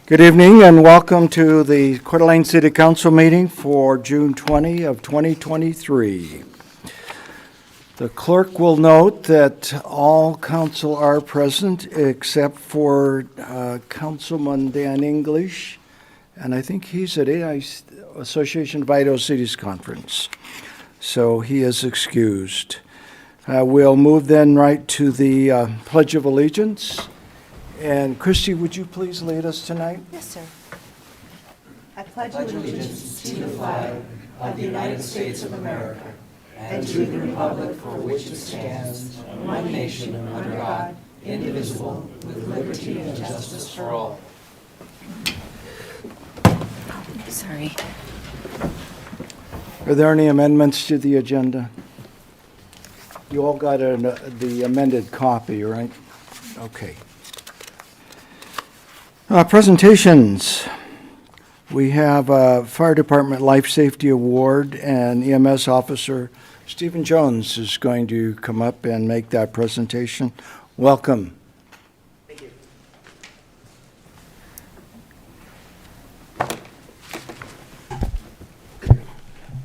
Good evening and welcome to the Coeur d'Alene City Council meeting for June 20 of 2023. The clerk will note that all council are present except for Councilman Dan English, and I think he's at Association of Idaho Cities Conference, so he is excused. We'll move then right to the Pledge of Allegiance. And Christy, would you please lead us tonight? Yes, sir. I pledge allegiance to the flag of the United States of America and to the republic for which it stands, one nation under God, indivisible, with liberty and justice for all. Sorry. Are there any amendments to the agenda? You all got the amended copy, right? Okay. Presentations. We have a Fire Department Life Safety Award, and EMS Officer Stephen Jones is going to come up and make that presentation. Welcome. Thank you.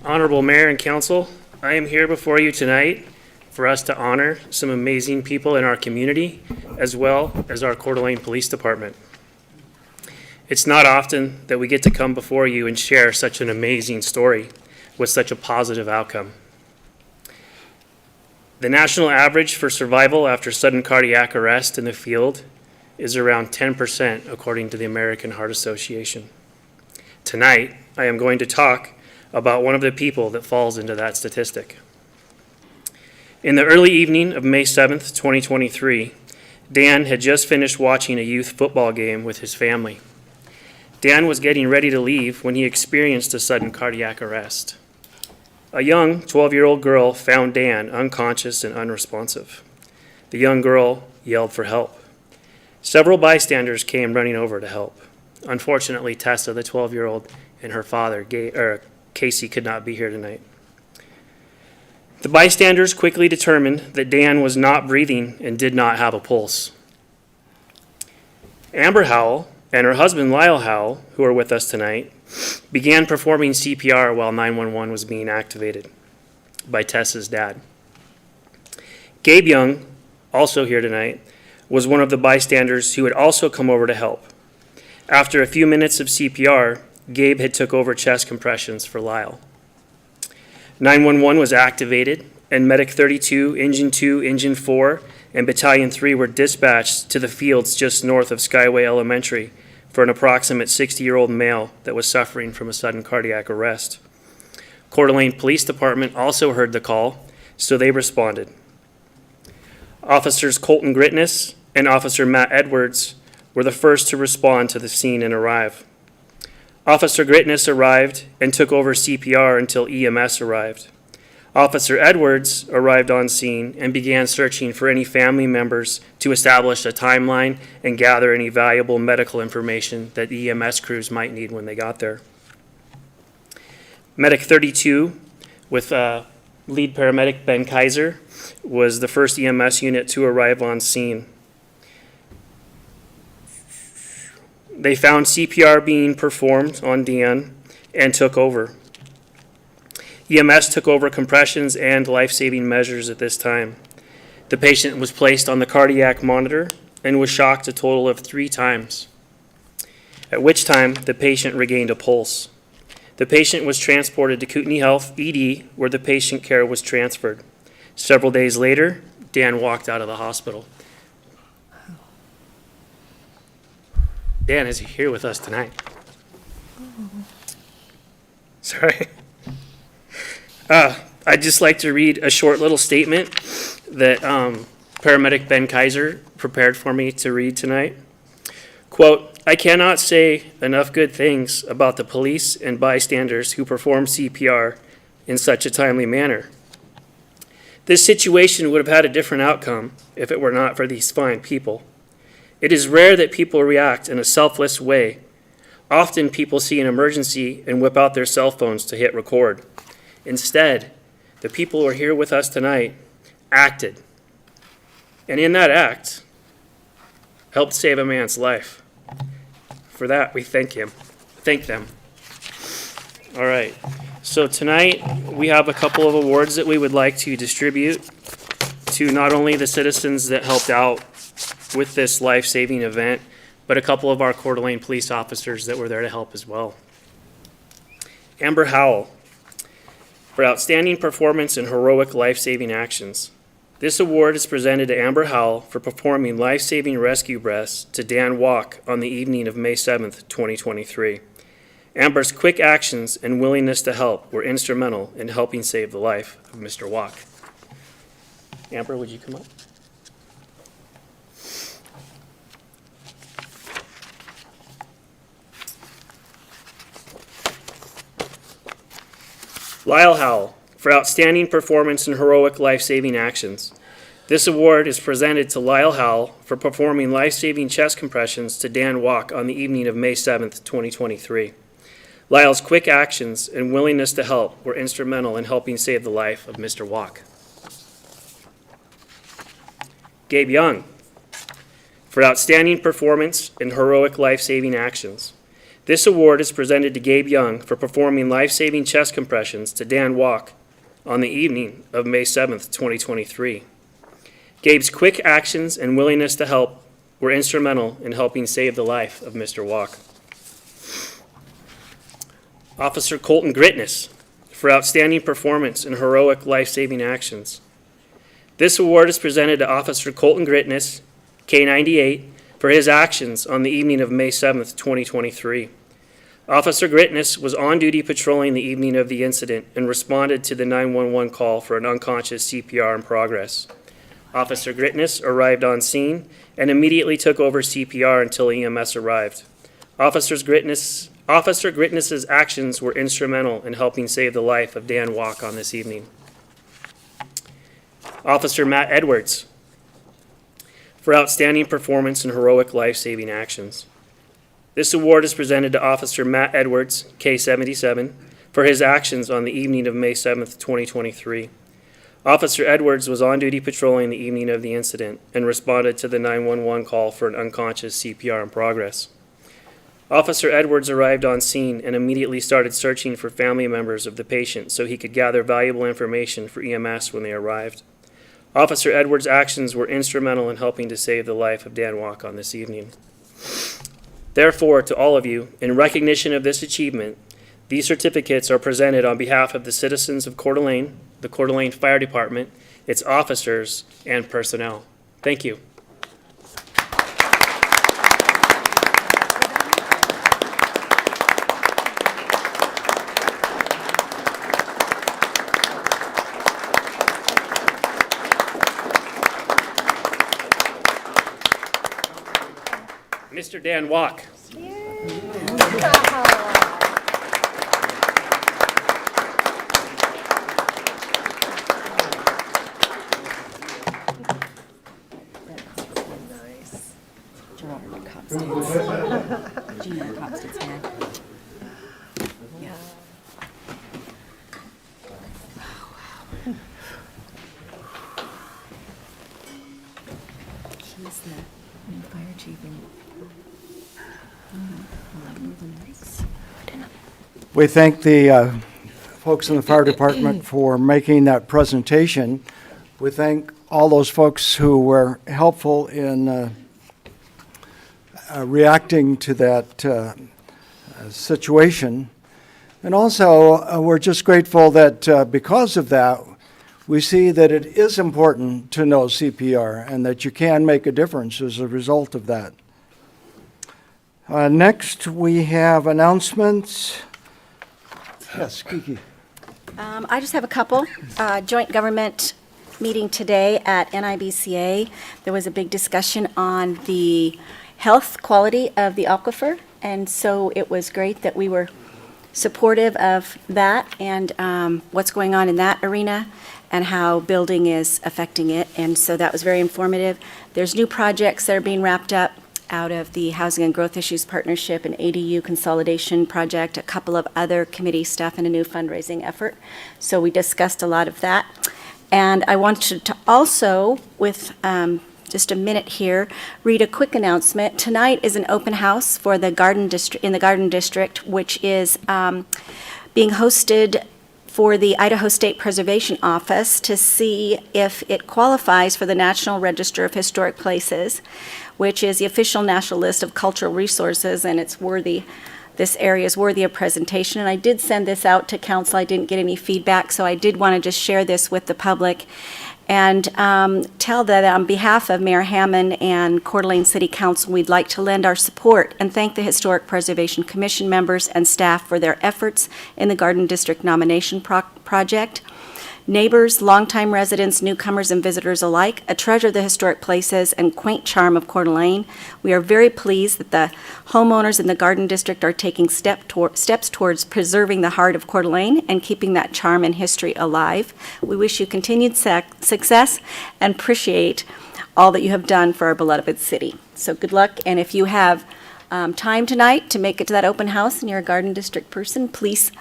Honorable Mayor and Council, I am here before you tonight for us to honor some amazing people in our community, as well as our Coeur d'Alene Police Department. It's not often that we get to come before you and share such an amazing story with such a positive outcome. The national average for survival after sudden cardiac arrest in the field is around 10%, according to the American Heart Association. Tonight, I am going to talk about one of the people that falls into that statistic. In the early evening of May 7th, 2023, Dan had just finished watching a youth football game with his family. Dan was getting ready to leave when he experienced a sudden cardiac arrest. A young 12-year-old girl found Dan unconscious and unresponsive. The young girl yelled for help. Several bystanders came running over to help. Unfortunately, Tessa, the 12-year-old, and her father, Casey, could not be here tonight. The bystanders quickly determined that Dan was not breathing and did not have a pulse. Amber Howell and her husband Lyle Howell, who are with us tonight, began performing CPR while 911 was being activated by Tessa's dad. Gabe Young, also here tonight, was one of the bystanders who had also come over to help. After a few minutes of CPR, Gabe had took over chest compressions for Lyle. 911 was activated, and Medic 32, Engine 2, Engine 4, and Battalion 3 were dispatched to the fields just north of Skyway Elementary for an approximate 60-year-old male that was suffering from a sudden cardiac arrest. Coeur d'Alene Police Department also heard the call, so they responded. Officers Colton Gritness and Officer Matt Edwards were the first to respond to the scene and arrive. Officer Gritness arrived and took over CPR until EMS arrived. Officer Edwards arrived on scene and began searching for any family members to establish a timeline and gather any valuable medical information that EMS crews might need when they got there. Medic 32, with lead paramedic Ben Kaiser, was the first EMS unit to arrive on scene. They found CPR being performed on Dan and took over. EMS took over compressions and life-saving measures at this time. The patient was placed on the cardiac monitor and was shocked a total of 3 times, at which time the patient regained a pulse. The patient was transported to Kootenai Health ED, where the patient care was transferred. Several days later, Dan walked out of the hospital. Dan is here with us tonight. Sorry. I'd just like to read a short little statement that paramedic Ben Kaiser prepared for me to read tonight. Quote, "I cannot say enough good things about the police and bystanders who perform CPR in such a timely manner. This situation would have had a different outcome if it were not for these fine people. It is rare that people react in a selfless way. Often people see an emergency and whip out their cell phones to hit record. Instead, the people who are here with us tonight acted. And in that act, helped save a man's life. For that, we thank them. All right, so tonight, we have a couple of awards that we would like to distribute to not only the citizens that helped out with this life-saving event, but a couple of our Coeur d'Alene police officers that were there to help as well. Amber Howell, for outstanding performance in heroic life-saving actions. This award is presented to Amber Howell for performing life-saving rescue breaths to Dan Walk on the evening of May 7th, 2023. Amber's quick actions and willingness to help were instrumental in helping save the life of Mr. Walk. Amber, would you come up? Lyle Howell, for outstanding performance in heroic life-saving actions. This award is presented to Lyle Howell for performing life-saving chest compressions to Dan Walk on the evening of May 7th, 2023. Lyle's quick actions and willingness to help were instrumental in helping save the life of Mr. Walk. Gabe Young, for outstanding performance in heroic life-saving actions. This award is presented to Gabe Young for performing life-saving chest compressions to Dan Walk on the evening of May 7th, 2023. Gabe's quick actions and willingness to help were instrumental in helping save the life of Mr. Walk. Officer Colton Gritness, for outstanding performance in heroic life-saving actions. This award is presented to Officer Colton Gritness, K-98, for his actions on the evening of May 7th, 2023. Officer Gritness was on duty patrolling the evening of the incident and responded to the 911 call for an unconscious CPR in progress. Officer Gritness arrived on scene and immediately took over CPR until EMS arrived. Officer Gritness's actions were instrumental in helping save the life of Dan Walk on this evening. Officer Matt Edwards, for outstanding performance in heroic life-saving actions. This award is presented to Officer Matt Edwards, K-77, for his actions on the evening of May 7th, 2023. Officer Edwards was on duty patrolling the evening of the incident and responded to the 911 call for an unconscious CPR in progress. Officer Edwards arrived on scene and immediately started searching for family members of the patient so he could gather valuable information for EMS when they arrived. Officer Edwards' actions were instrumental in helping to save the life of Dan Walk on this evening. Therefore, to all of you, in recognition of this achievement, these certificates are presented on behalf of the citizens of Coeur d'Alene, the Coeur d'Alene Fire Department, its officers, and personnel. Thank you. Mr. Dan Walk. Gerard Copstance. Gina Copstance, man. Yeah. He's the new fire chief in We thank the folks in the fire department for making that presentation. We thank all those folks who were helpful in reacting to that situation. And also, we're just grateful that because of that, we see that it is important to know CPR and that you can make a difference as a result of that. Next, we have announcements. Yes, Kiki. I just have a couple. Joint government meeting today at NIBCA. There was a big discussion on the health quality of the aquifer, and so it was great that we were supportive of that and what's going on in that arena and how building is affecting it, and so that was very informative. There's new projects that are being wrapped up out of the Housing and Growth Issues Partnership and ADU Consolidation Project, a couple of other committee stuff, and a new fundraising effort. So we discussed a lot of that. And I wanted to also, with just a minute here, read a quick announcement. Tonight is an open house for the Garden District, in the Garden District, which is being hosted for the Idaho State Preservation Office to see if it qualifies for the National Register of Historic Places, which is the official national list of cultural resources, and it's worthy. This area is worthy of presentation, and I did send this out to council. I didn't get any feedback, so I did want to just share this with the public and tell that on behalf of Mayor Hammond and Coeur d'Alene City Council, we'd like to lend our support and thank the Historic Preservation Commission members and staff for their efforts in the Garden District nomination project. Neighbors, longtime residents, newcomers, and visitors alike, a treasure of the historic places and quaint charm of Coeur d'Alene. We are very pleased that the homeowners in the Garden District are taking steps towards preserving the heart of Coeur d'Alene and keeping that charm and history alive. We wish you continued success and appreciate all that you have done for our beloved city. So good luck, and if you have time tonight to make it to that open house and you're a Garden District person, please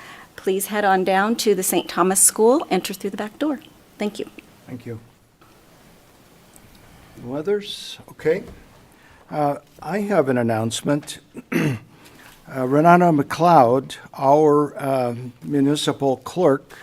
head on down to the St. Thomas School, enter through the back door. Thank you. Thank you. No others? Okay. I have an announcement. Renata McLeod, our municipal clerk,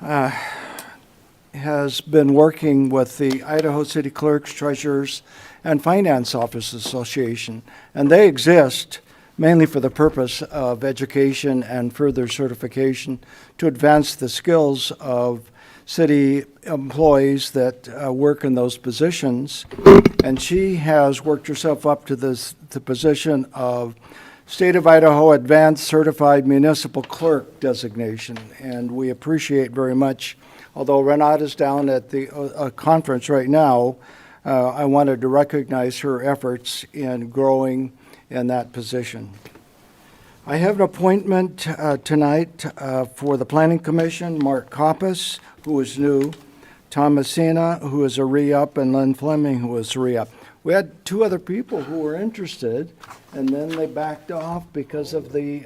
has been working with the Idaho City Clerks, Treasurers, and Finance Office Association, and they exist mainly for the purpose of education and further certification to advance the skills of city employees that work in those positions. And she has worked herself up to the position of State of Idaho Advanced Certified Municipal Clerk designation. And we appreciate very much, although Renata's down at the conference right now, I wanted to recognize her efforts in growing in that position. I have an appointment tonight for the Planning Commission, Mark Coppice, who is new, Tom Messina, who is a re-up, and Lynn Fleming, who is a re-up. We had two other people who were interested, and then they backed off because of the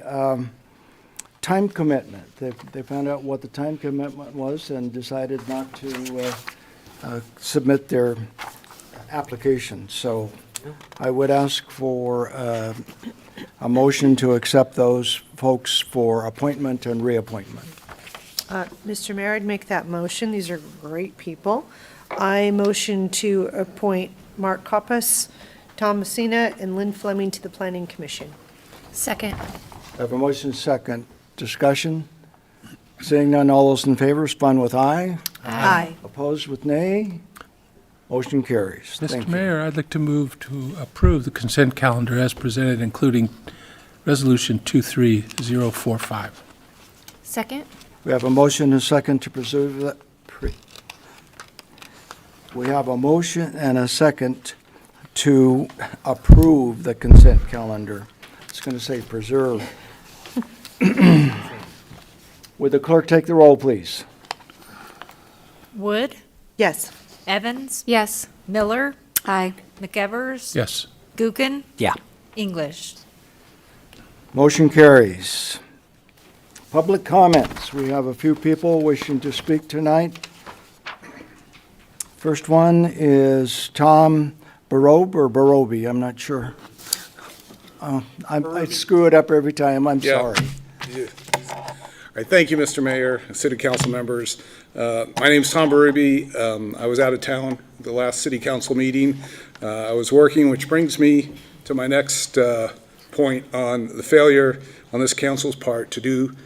time commitment. They found out what the time commitment was and decided not to submit their application. So I would ask for a motion to accept those folks for appointment and reappointment. Mr. Mayor, I'd make that motion. These are great people. I motion to appoint Mark Coppice, Tom Messina, and Lynn Fleming to the Planning Commission. Second. I have a motion second. Discussion? Seeing none, all those in favor respond with aye. Aye. Opposed with nay. Motion carries. Thank Mr. you. Mayor, I'd like to move to approve the consent calendar as presented, including Resolution 23045. Second. We have a motion and a second to preserve that. We have a motion and a second to approve the consent calendar. It's going to say preserve. Would the clerk take the roll, please? Wood, Yes. Evans, Yes. Miller, Aye. McEvers, Yes. Gookin, Yeah. English. Motion carries. Public comments. We have a few people wishing to speak tonight. First one is Tom Barobe or Barobi, I'm not sure. I screw it up every time, I'm Yeah. sorry. All right, thank you, Mr. Mayor, City Council members. My name's Tom Berube. I was out of town the last City Council meeting. I was working, which brings me to my next point on the failure on this council's part to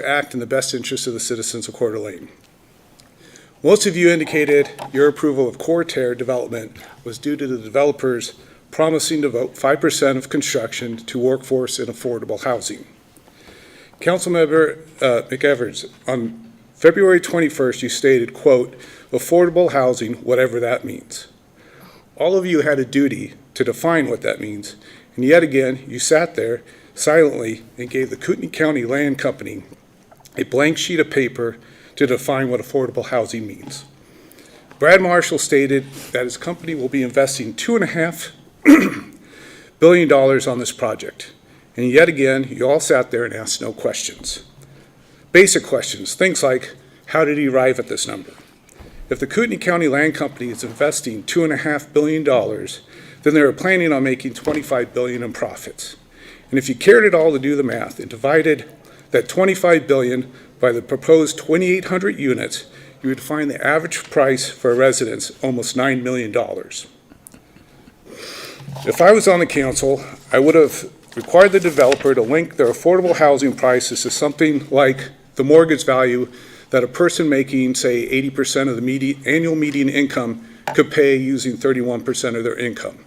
act in the best interest of the citizens of Coeur d'Alene. Most of you indicated your approval of Coeur development was due to the developers promising to devote 5% of construction to workforce and affordable housing. Councilmember McEvers, on February 21st, you stated, quote, affordable housing, whatever that means. All of you had a duty to define what that means, and yet again, you sat there silently and gave the Kootenai County Land Company a blank sheet of paper to define what affordable housing means. Brad Marshall stated that his company will be investing $2.5 billion on this project. And yet again, you all sat there and asked no questions. Basic questions, things like, how did he arrive at this number? If the Kootenai County Land Company is investing $2.5 billion, then they are planning on making $25 billion in profits. And if you cared at all to do the math and divided that $25 billion by the proposed 2,800 units, you would find the average price for a residence almost $9 million. If I was on the council, I would have required the developer to link their affordable housing prices to something like the mortgage value that a person making, say, 80% of the annual median income could pay using 31% of their income.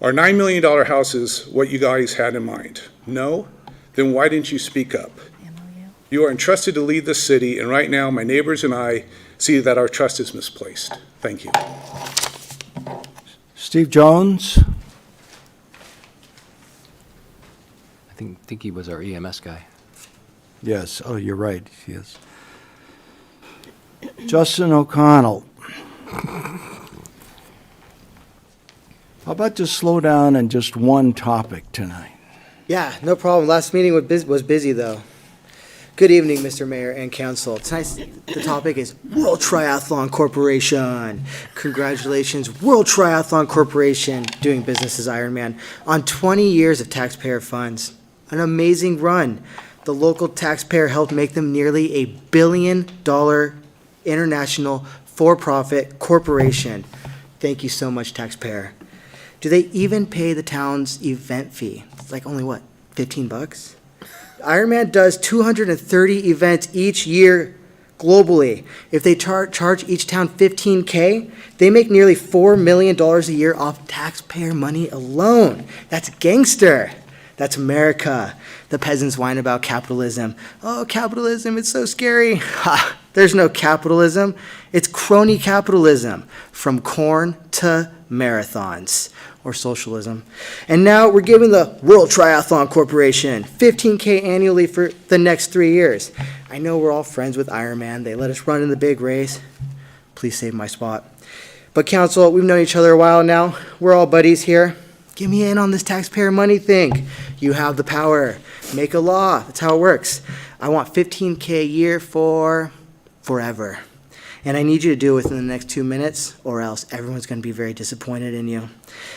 Are $9 million houses what you guys had in mind? No? Then why didn't you speak up? You are entrusted to lead the city, and right now, my neighbors and I see that our trust is misplaced. Thank you. Steve Jones? I think he was our EMS guy. Yes, oh, you're right, he is. Justin O'Connell. How about just slow down and just one topic tonight? Yeah, no problem. Last meeting was busy, though. Good evening, Mr. Mayor and Council. Tonight's the topic is World Triathlon Corporation. Congratulations, World Triathlon Corporation, doing business as Ironman, on 20 years of taxpayer funds. An amazing run. The local taxpayer helped make them nearly $1 billion international for-profit corporation. Thank you so much, taxpayer. Do they even pay the town's event fee? It's like only what, 15 bucks? Ironman does 230 events each year globally. If they charge each town $15K, they make nearly $4 million a year off taxpayer money alone. That's gangster. That's America. The peasants whine about capitalism. Oh, capitalism, it's so scary. Ha, there's no capitalism. It's crony capitalism, from corn to marathons, or socialism. And now we're giving the World Triathlon Corporation $15K annually for the next 3 years. I know we're all friends with Ironman. They let us run in the big race. Please save my spot. But council, we've known each other a while now. We're all buddies here. Give me in on this taxpayer money thing. You have the power. Make a law. That's how it works. I want $15K a year for forever. And I need you to do it within the next 2 minutes, or else everyone's going to be very disappointed in you.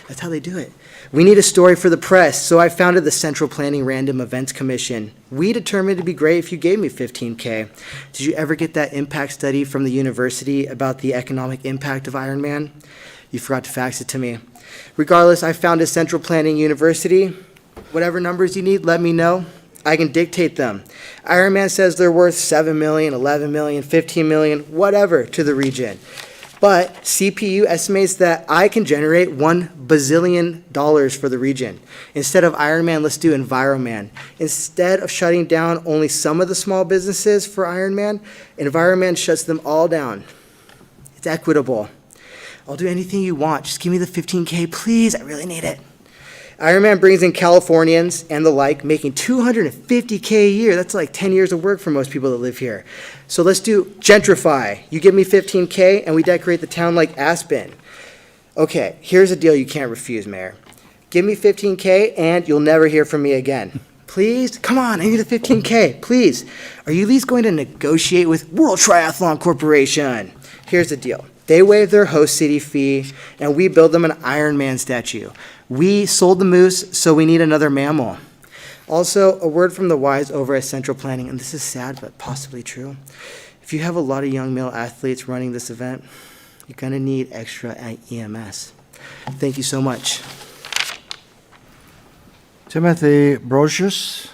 That's how they do it. We need a story for the press, so I founded the Central Planning Random Events Commission. We determined it'd be great if you gave me $15K. Did you ever get that impact study from the university about the economic impact of Ironman? You forgot to fax it to me. Regardless, I founded Central Planning University. Whatever numbers you need, let me know. I can dictate them. Ironman says they're worth $7 million, $11 million, $15 million, whatever to the region. But CPU estimates that I can generate $1 bazillion for the region. Instead of Ironman, let's do Enviroman. Instead of shutting down only some of the small businesses for Ironman, Enviroman shuts them all down. It's equitable. I'll do anything you want. Just give me the $15K, please. I really need it. Ironman brings in Californians and the like, making $250K a year. That's like 10 years of work for most people that live here. So let's do gentrify. You give me $15K and we decorate the town like Aspen. Okay, here's a deal you can't refuse, Mayor. Give me $15K and you'll never hear from me again. Please? Come on, I need the $15K, please. Are you at least going to negotiate with World Triathlon Corporation? Here's the deal. They waive their host city fee, and we build them an Ironman statue. We sold the moose, so we need another mammal. Also, a word from the wise over at Central Planning, and this is sad but possibly true. If you have a lot of young male athletes running this event, you're going to need extra EMS. Thank you so much. Timothy Brocious?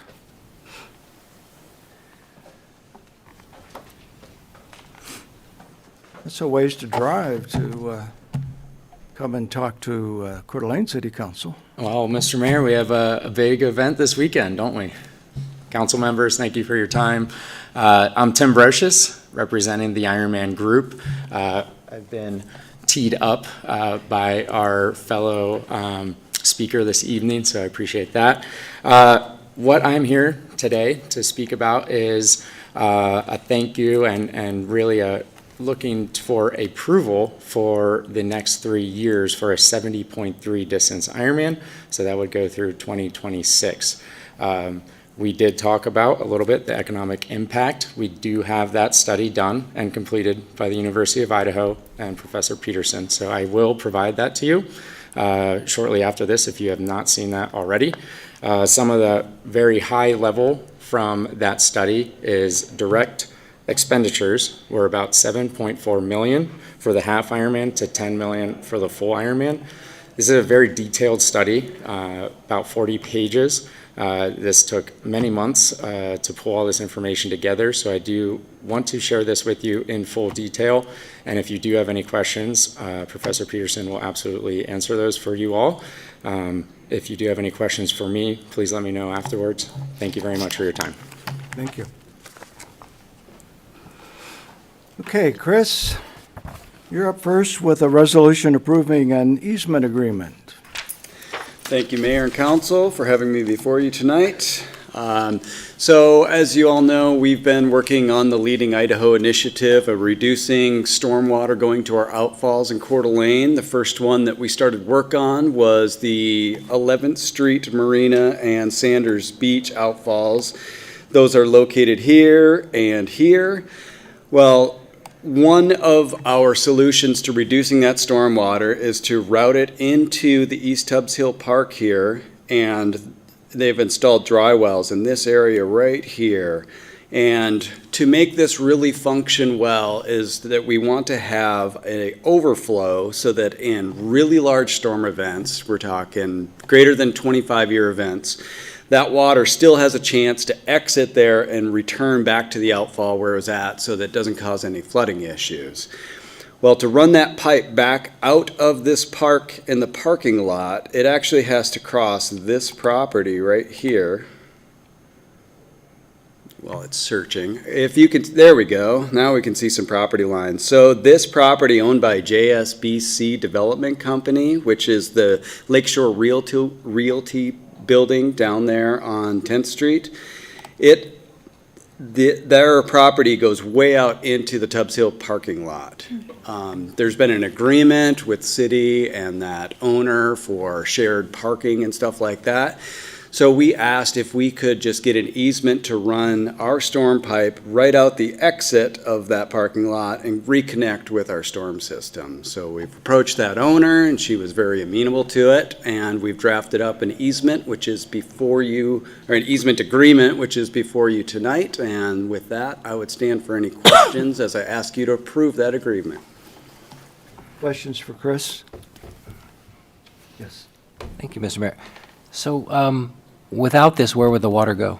That's a ways to drive to come and talk to Coeur d'Alene City Council. Well, Mr. Mayor, we have a big event this weekend, don't we? Council members, thank you for your time. I'm Tim Brocious, representing the Ironman Group. I've been teed up by our fellow speaker this evening, so I appreciate that. What I'm here today to speak about is a thank you and really looking for approval for the next 3 years for a 70.3 distance Ironman. So that would go through 2026. We did talk about a little bit the economic impact. We do have that study done and completed by the University of Idaho and Professor Peterson. So I will provide that to you shortly after this if you have not seen that already. Some of the very high level from that study is direct expenditures were about 7.4 million for the half Ironman to 10 million for the full Ironman. This is a very detailed study, about 40 pages. This took many months to pull all this information together, so I do want to share this with you in full detail. And if you do have any questions, Professor Peterson will absolutely answer those for you all. If you do have any questions for me, please let me know afterwards. Thank you very much for your time. Thank you. Okay, Chris, you're up first with a resolution approving an easement agreement. Thank you, Mayor and Council, for having me before you tonight. So, as you all know, we've been working on the Leading Idaho initiative of reducing stormwater going to our outfalls in Coeur d'Alene. The first one that we started work on was the 11th Street Marina and Sanders Beach outfalls. Those are located here and here. Well, one of our solutions to reducing that stormwater is to route it into the East Tubbs Hill Park here, and they've installed dry wells in this area right here. And to make this really function well is that we want to have an overflow so that in really large storm events, we're talking greater than 25-year events, that water still has a chance to exit there and return back to the outfall where it was at so that it doesn't cause any flooding issues. Well, to run that pipe back out of this park in the parking lot, it actually has to cross this property right here. Well, it's searching. If you can, there we go. Now we can see some property lines. So this property owned by JSBC Development Company, which is the Lakeshore Realty building down there on 10th Street. Their property goes way out into the Tubbs Hill parking lot. There's been an agreement with city and that owner for shared parking and stuff like that. So we asked if we could just get an easement to run our storm pipe right out the exit of that parking lot and reconnect with our storm system. So we've approached that owner and she was very amenable to it, and we've drafted up an easement which is before you, or an easement agreement which is before you tonight. And with that, I would stand for any questions as I ask you to approve that agreement. Questions for Chris? Yes. Thank you, Mr. Mayor. So, without this, where would the water go?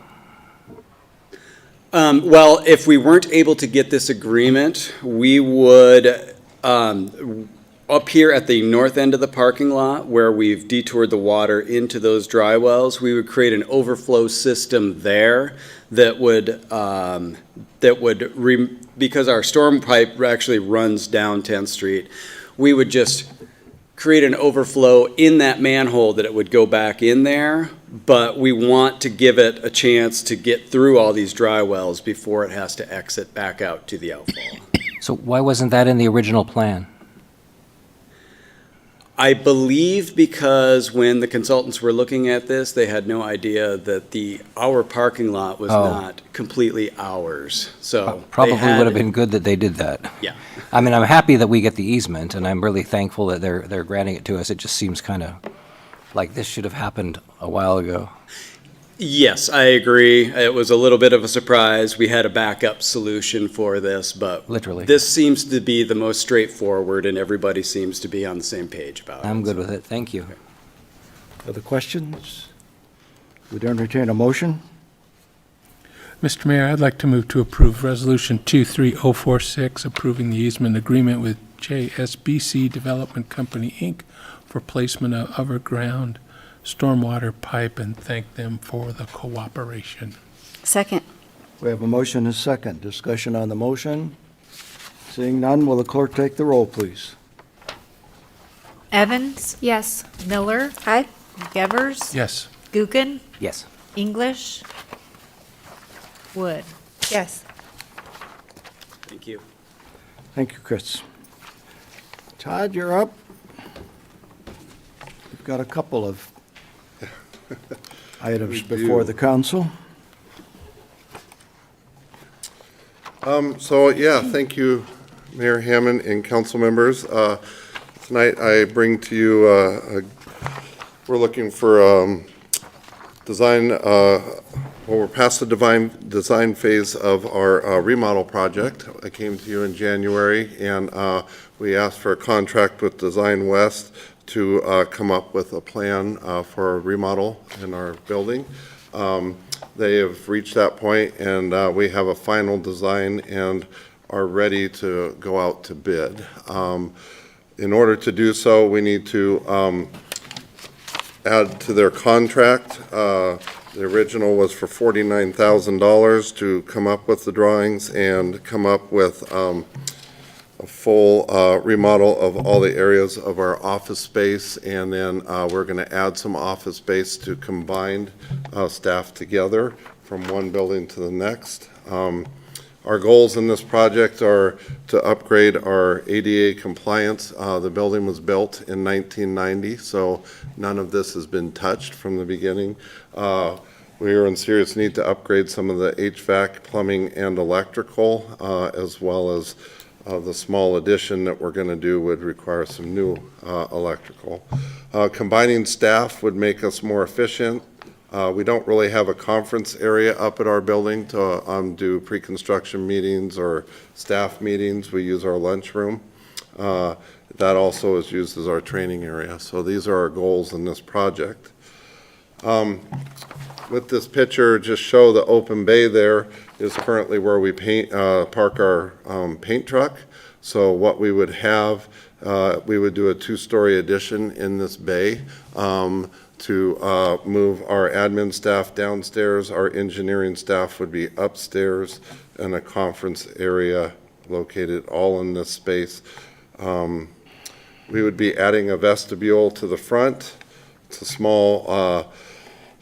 Well, if we weren't able to get this agreement, we would, up here at the north end of the parking lot where we've detoured the water into those dry wells, we would create an overflow system there that would, because our storm pipe actually runs down 10th Street, we would just create an overflow in that manhole that it would go back in there, but we want to give it a chance to get through all these dry wells before it has to exit back out to the outfall. So why wasn't that in the original plan? I believe because when the consultants were looking at this, they had no idea that our parking lot was not completely ours. So Probably would have been good that they did that. Yeah. I mean, I'm happy that we get the easement, and I'm really thankful that they're granting it to us. It just seems kind of like this should have happened a while ago. Yes, I agree. It was a little bit of a surprise. We had a backup solution for this, but Literally. this seems to be the most straightforward, and everybody seems to be on the same page about it. I'm good with it. Thank you. Other questions? Would entertain a motion? Mr. Mayor, I'd like to move to approve Resolution 23046, approving the easement agreement with JSBC Development Company, Inc. for placement of overground stormwater pipe, and thank them for the cooperation. Second. We have a motion and a second. Discussion on the motion. Seeing none, will the clerk take the roll, please? Evans, Yes. Miller, Aye. Gevers, Yes. Gookin, Yes. English, Wood. Yes. Thank you. Thank you, Chris. Todd, you're up. We've got a couple of items before the council. Thank you, Mayor Hammond and council members. Tonight I bring to you, we're looking for design, we're past the design phase of our remodel project. I came to you in January, and we asked for a contract with Design West to come up with a plan for a remodel in our building. They have reached that point, and we have a final design and are ready to go out to bid. In order to do so, we need to add to their contract. The original was for $49,000 to come up with the drawings and come up with a full remodel of all the areas of our office space, and then we're going to add some office space to combine staff together from one building to the next. Our goals in this project are to upgrade our ADA compliance. The building was built in 1990, so none of this has been touched from the beginning. We are in serious need to upgrade some of the HVAC, plumbing, and electrical, as well as the small addition that we're going to do would require some new electrical. Combining staff would make us more efficient. We don't really have a conference area up at our building to do pre-construction meetings or staff meetings. We use our lunchroom. That also is used as our training area. So these are our goals in this project. With this picture, just show the open bay there is currently where we park our paint truck. So what we would have, we would do a two-story addition in this bay to move our admin staff downstairs. Our engineering staff would be upstairs, and a conference area located all in this space. We would be adding a vestibule to the front. It's a small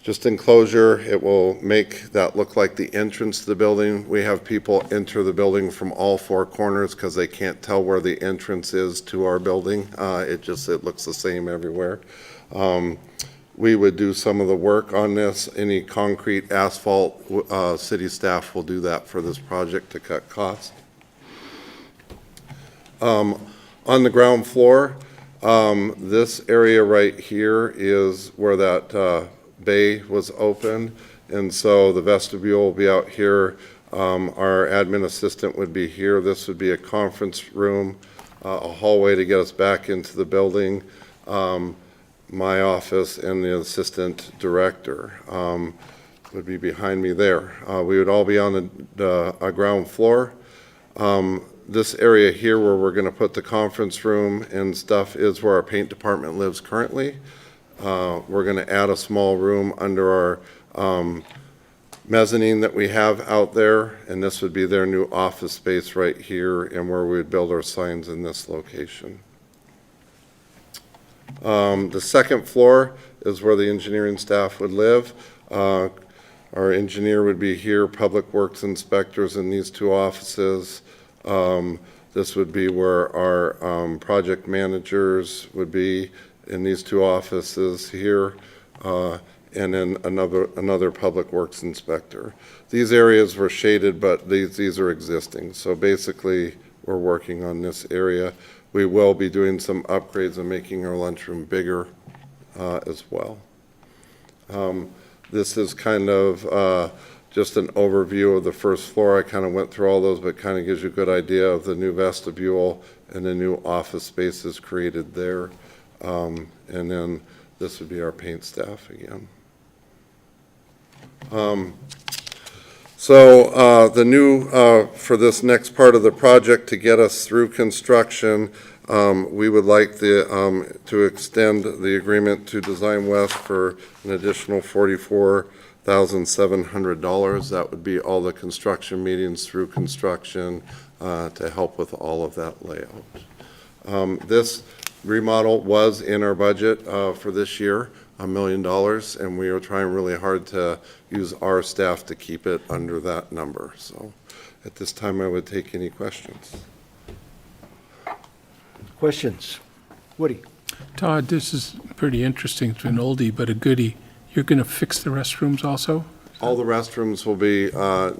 just enclosure. It will make that look like the entrance to the building. We have people enter the building from all four corners because they can't tell where the entrance is to our building. It looks the same everywhere. We would do some of the work on this. Any concrete, asphalt, city staff will do that for this project to cut costs. On the ground floor, this area right here is where that bay was open, and so the vestibule will be out here. Our admin assistant would be here. This would be a conference room, a hallway to get us back into the building. My office and the assistant director would be behind me there. We would all be on the ground floor. This area here where we're going to put the conference room and stuff is where our paint department lives currently. We're going to add a small room under our mezzanine that we have out there, and this would be their new office space right here, and where we would build our signs in this location. The second floor is where the engineering staff would live. Our engineer would be here, public works inspectors in these two offices. This would be where our project managers would be in these two offices here, and then another public works inspector. These areas were shaded, but these are existing. So basically, we're working on this area. We will be doing some upgrades and making our lunchroom bigger as well. This is kind of just an overview of the first floor. I kind of went through all those, but kind of gives you a good idea of the new vestibule and the new office spaces created there. And then this would be our paint staff again. So the new, for this next part of the project to get us through construction, we would like to extend the agreement to Design West for an additional $44,700. That would be all the construction meetings through construction to help with all of that layout. This remodel was in our budget for this year, $1 million, and we are trying really hard to use our staff to keep it under that number. So at this time, I would take any questions. Questions? Woody? Todd, this is pretty interesting. It's an oldie but a goodie. You're going to fix the restrooms also? All the restrooms will be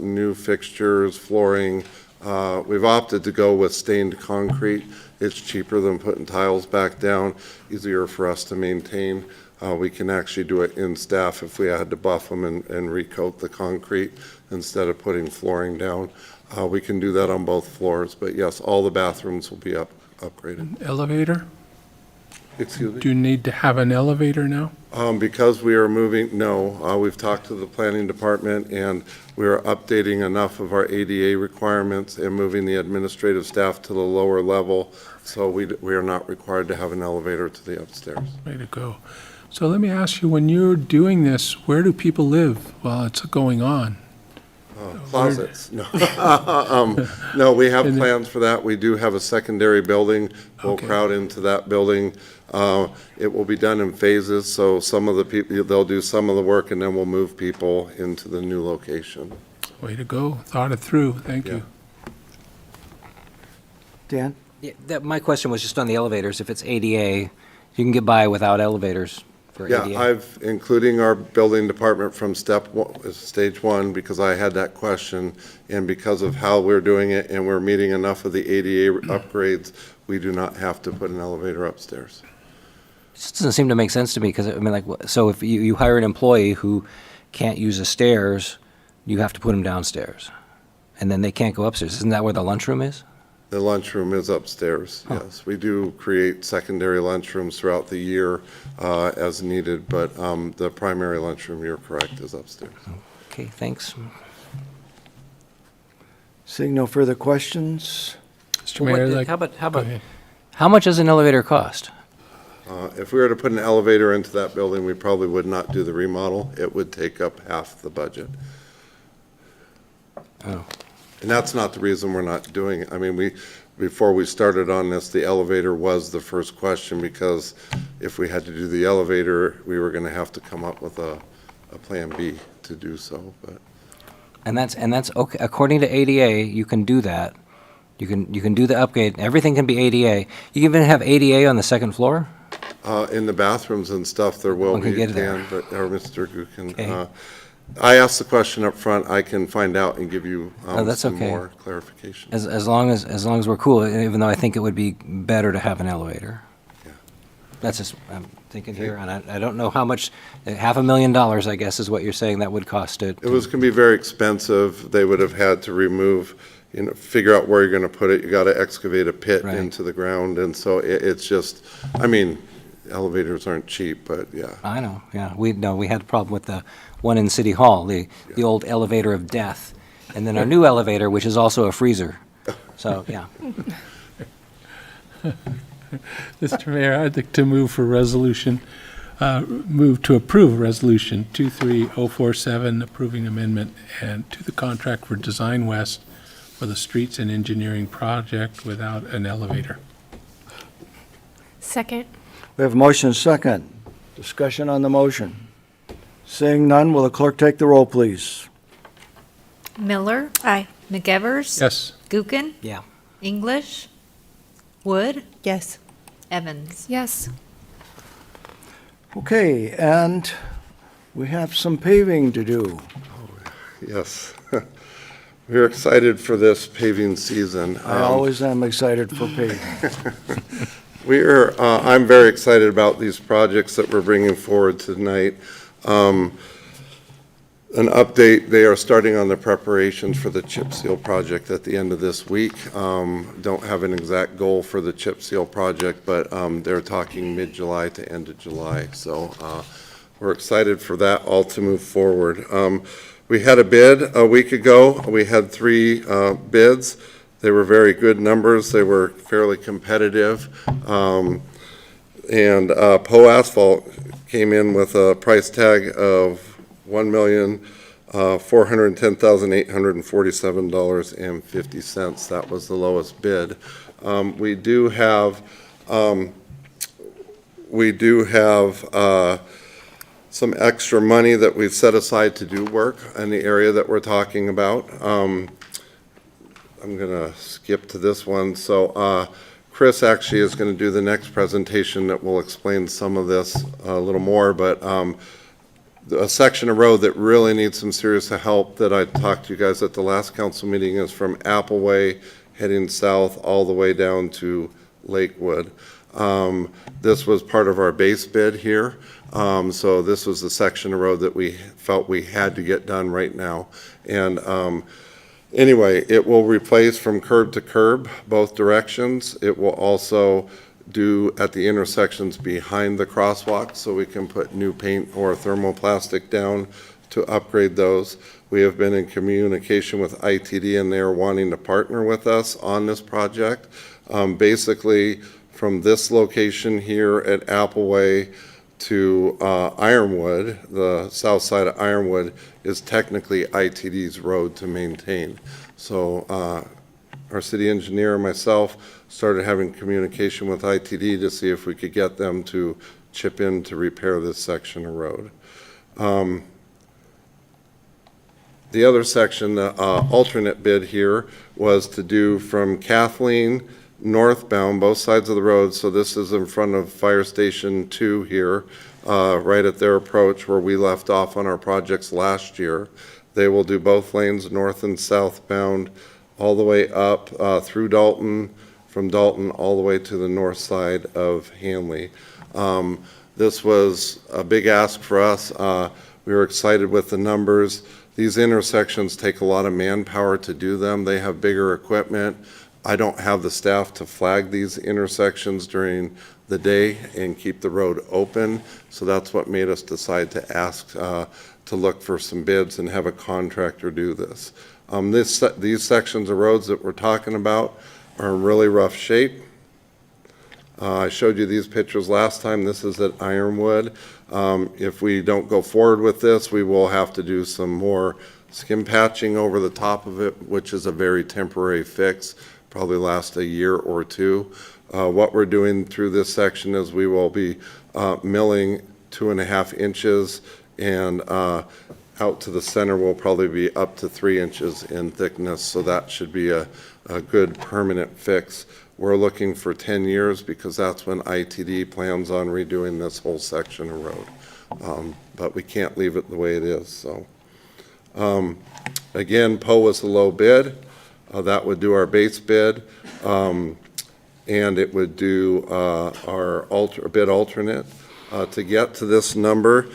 new fixtures, flooring, We've opted to go with stained concrete. It's cheaper than putting tiles back down, easier for us to maintain. We can actually do it in staff if we had to buff them and recoat the concrete instead of putting flooring down. We can do that on both floors, but yes, all the bathrooms will be upgraded. Elevator? Excuse me? Do you need to have an elevator now? Because we are moving, no, we've talked to the planning department, and we are updating enough of our ADA requirements and moving the administrative staff to the lower level, so we are not required to have an elevator to the upstairs. Way to go. So let me ask you, when you're doing this, where do people live while it's going on? Closets, no. No, we have And then- plans for that. We do have a secondary building. We'll Okay. crowd into that building. It will be done in phases, so some of the people, they'll do some of the work, and then we'll move people into the new location. Way to go. Thought it through. Thank Yeah. you. Dan? Yeah, my question was just on the elevators. If it's ADA, you can get by without elevators for Yeah, ADA? including our building department from stage one, because I had that question, and because of how we're doing it, and we're meeting enough of the ADA upgrades, we do not have to put an elevator upstairs. This doesn't seem to make sense to me, because, I mean, like, so if you hire an employee who can't use the stairs, you have to put them downstairs, and then they can't go upstairs. Isn't that where the lunchroom is? The lunchroom is upstairs, yes. We do create secondary lunchrooms throughout the year as needed, but the primary lunchroom, you're correct, is upstairs. Okay, thanks. Seeing no further questions? Mr. Mayor, I'd like. How Go about, ahead. how much does an elevator cost? If we were to put an elevator into that building, we probably would not do the remodel. It would take up half the budget. Oh. And that's not the reason we're not doing it. I mean, before we started on this, the elevator was the first question, because if we had to do the elevator, we were going to have to come up with a plan B to do so, but. And that's okay. According to ADA, you can do that. You can do the upgrade. Everything can be ADA. You can even have ADA on the second floor? In the bathrooms and stuff, there will One can be, get there. Dan, but, or Mr. Gookin. Okay. I asked the question up front. I can find out and give you that's some okay. more clarification. As long as we're cool, even though I think it would be better to have an elevator. Yeah. That's just, I'm thinking here, and I don't know how much, $500,000, I guess, is what you're saying that would cost it. It was going to be very expensive. They would have had to remove, figure out where you're going to put it. You got to excavate a pit Right. into the ground, and so it's just, I mean, elevators aren't cheap, but yeah. I know, yeah. We had a problem with the one in City Hall, the old elevator of death. And then our new elevator, which is also a freezer. So, yeah. Mr. Mayor, I'd like to move to approve Resolution 23047, approving amendment and to the contract for Design West for the streets and engineering project without an elevator. Second. We have a motion and a second. Discussion on the motion. Seeing none, will the clerk take the roll, please? Miller, Aye. McEvers. Yes. Gookin, Yeah. English, Wood, Yes. Evans. Yes. Okay, and we have some paving to do. Yes. We're excited for this paving season. I always am excited for paving. I'm very excited about these projects that we're bringing forward tonight. An update, they are starting on the preparations for the chip seal project at the end of this week. Don't have an exact goal for the chip seal project, but they're talking mid-July to end of July. So we're excited for that all to move forward. We had a bid a week ago. We had 3 bids. They were very good numbers. They were fairly competitive. And Poe Asphalt came in with a price tag of $1,410,847.50. That was the lowest bid. We do have some extra money that we've set aside to do work in the area that we're talking about. I'm going to skip to this one. So Chris actually is going to do the next presentation that will explain some of this a little more, but a section of road that really needs some serious help that I talked to you guys at the last council meeting is from Appleway heading south all the way down to Lakewood. This was part of our base bid here. So this was the section of road that we felt we had to get done right now. And anyway, it will replace from curb to curb, both directions. It will also do at the intersections behind the crosswalk, so we can put new paint or thermoplastic down to upgrade those. We have been in communication with ITD, and they are wanting to partner with us on this project. Basically, from this location here at Appleway to Ironwood, the south side of Ironwood, is technically ITD's road to maintain. So our city engineer and myself started having communication with ITD to see if we could get them to chip in to repair this section of road. The other section, the alternate bid here, was to do from Kathleen northbound, both sides of the road. So this is in front of Fire Station 2 here, right at their approach where we left off on our projects last year. They will do both lanes, north and southbound, all the way up through Dalton, from Dalton all the way to the north side of Hanley. This was a big ask for us. We were excited with the numbers. These intersections take a lot of manpower to do them. They have bigger equipment. I don't have the staff to flag these intersections during the day and keep the road open. So that's what made us decide to ask to look for some bids and have a contractor do this. These sections of roads that we're talking about are in really rough shape. I showed you these pictures last time. This is at Ironwood. If we don't go forward with this, we will have to do some more skim patching over the top of it, which is a very temporary fix, probably last a year or two. What we're doing through this section is we will be milling 2.5 inches, and out to the center will probably be up to 3 inches in thickness, so that should be a good permanent fix. We're looking for 10 years because that's when ITD plans on redoing this whole section of road. But we can't leave it the way it is. So again, Poe was a low bid. That would do our base bid, and it would do our bid alternate. To get to this number,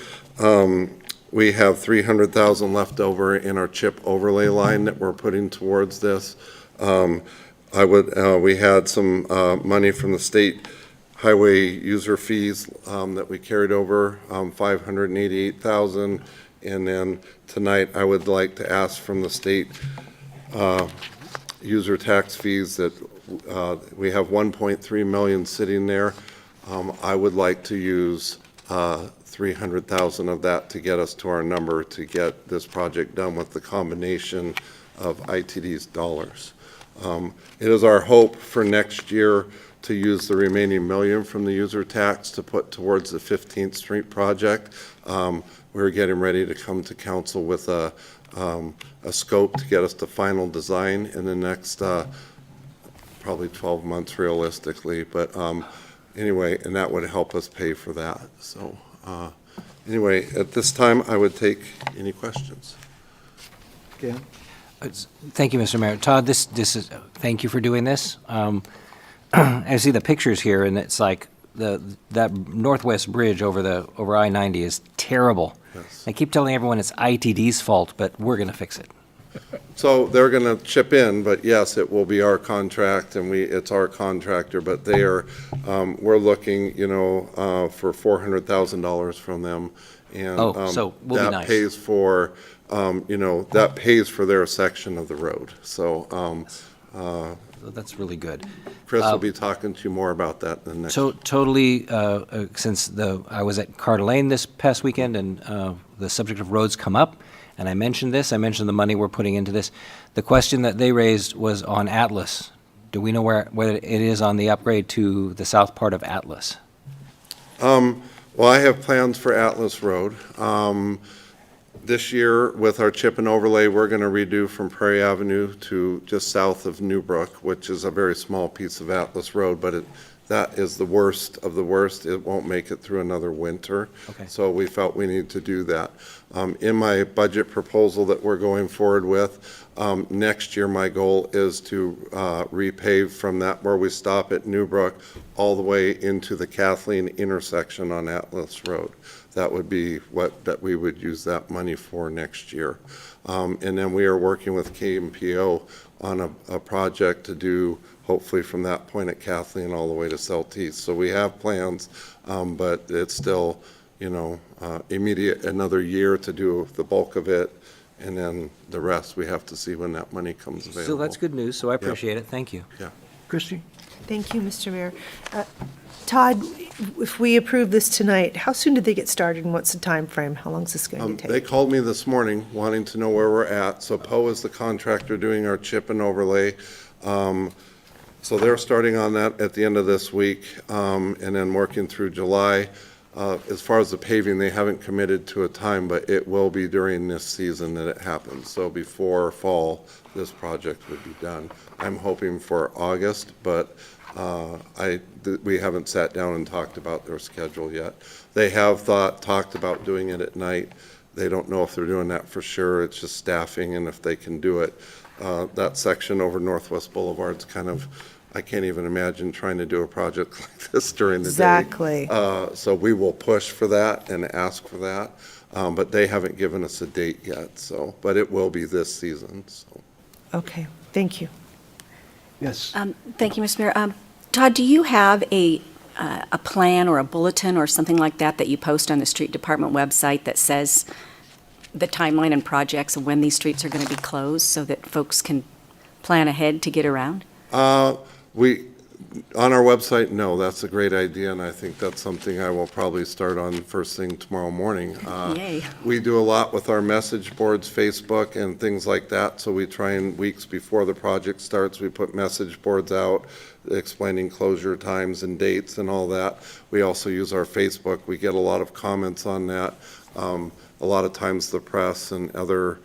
we have $300,000 left over in our chip overlay line that we're putting towards this. We had some money from the state highway user fees that we carried over, $588,000. And then tonight, I would like to ask from the state user tax fees that we have 1.3 million sitting there. I would like to use 300,000 of that to get us to our number to get this project done with the combination of ITD's dollars. It is our hope for next year to use the remaining million from the user tax to put towards the 15th Street project. We're getting ready to come to council with a scope to get us to final design in the next probably 12 months realistically. But anyway, and that would help us pay for that. So anyway, at this time, I would take any questions. Okay. Thank you, Mr. Mayor. Todd, this is, thank you for doing this. I see the pictures here, and it's like that northwest bridge over I-90 is terrible. Yes. I keep telling everyone it's ITD's fault, but we're going to fix it. So they're going to chip in, but yes, it will be our contract, and it's our contractor, but they are, we're looking, for $400,000 from them. And so we'll be nice. That pays for, that pays for their section of the road. So that's really good. Chris will be talking to you more about that in the next. So totally, since I was at Coeur d'Alene this past weekend, and the subject of roads come up, and I mentioned the money we're putting into this. The question that they raised was on Atlas. Do we know whether it is on the upgrade to the south part of Atlas? Well, I have plans for Atlas Road. This year, with our chip and overlay, we're going to redo from Prairie Avenue to just south of Newbrook, which is a very small piece of Atlas Road, but that is the worst of the worst. It won't make it through another winter. Okay. So we felt we need to do that. In my budget proposal that we're going forward with, next year, my goal is to repave from that where we stop at Newbrook all the way into the Kathleen intersection on Atlas Road. That would be that we would use that money for next year. And then we are working with KMPO on a project to do, hopefully from that point at Kathleen all the way to Celtice. So we have plans, but it's still, immediate, another year to do the bulk of it. And then the rest, we have to see when that money comes available. So that's good news, so I appreciate it. Thank you. Yeah. Christie? Thank you, Mr. Mayor. Todd, if we approve this tonight, how soon did they get started and what's the time frame? How long is this going to They take? called me this morning wanting to know where we're at. So Poe is the contractor doing our chip and overlay. So they're starting on that at the end of this week, and then working through July. As far as the paving, they haven't committed to a time, but it will be during this season that it happens. So before fall, this project would be done. I'm hoping for August, but we haven't sat down and talked about their schedule yet. They have talked about doing it at night. They don't know if they're doing that for sure. It's just staffing and if they can do it. That section over Northwest Boulevard's kind of, I can't even imagine trying to do a project like this during the day. Exactly. So we will push for that and ask for that, but they haven't given us a date yet, so, but it will be this season, so. Okay, thank you. Yes. Thank you, Mr. Mayor. Todd, do you have a plan or a bulletin or something like that you post on the street department website that says the timeline and projects of when these streets are going to be closed so that folks can plan ahead to get around? On our website, no, that's a great idea, and I think that's something I will probably start on first thing tomorrow morning. Yay. We do a lot with our message boards, Facebook, and things like that, so we try and weeks before the project starts, we put message boards out explaining closure times and dates and all that. We also use our Facebook. We get a lot of comments on that. A lot of times the press and other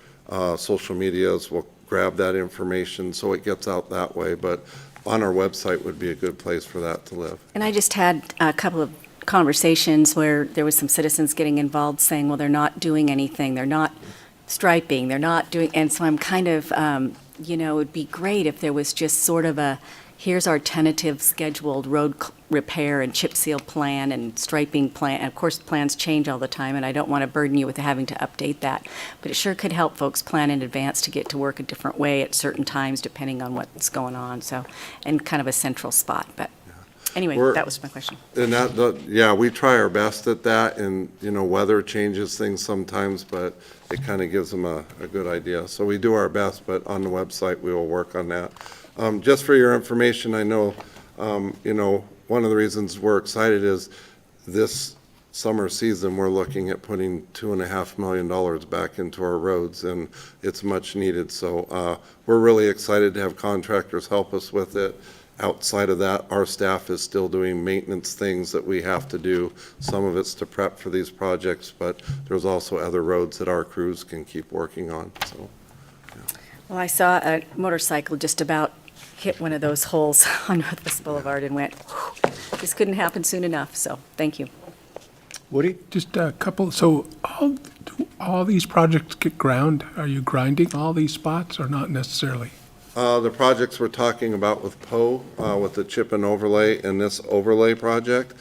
social medias will grab that information, so it gets out that way, but on our website would be a good place for that to live. And I just had a couple of conversations where there was some citizens getting involved saying, well, they're not doing anything, they're not striping, they're not doing, and so I'm kind of, it would be great if there was just sort of here's our tentative scheduled road repair and chip seal plan and striping plan. And of course, plans change all the time, and I don't want to burden you with having to update that. But it sure could help folks plan in advance to get to work a different way at certain times, depending on what's going on. So, and kind of a central spot. But anyway, that was my question. And we try our best at that, and, weather changes things sometimes, but it kind of gives them a good idea. So we do our best, but on the website, we will work on that. Just for your information, I know, one of the reasons we're excited is this summer season, we're looking at putting $2.5 million back into our roads, and it's much needed. So we're really excited to have contractors help us with it. Outside of that, our staff is still doing maintenance things that we have to do. Some of it's to prep for these projects, but there's also other roads that our crews can keep working on. So. Well, I saw a motorcycle just about hit one of those holes on Northwest Boulevard and went, whew, this couldn't happen soon enough, so thank you. Woody? Just a couple, so all these projects get ground? Are you grinding all these spots or not necessarily? The projects we're talking about with Poe, with the chip and overlay and this overlay project,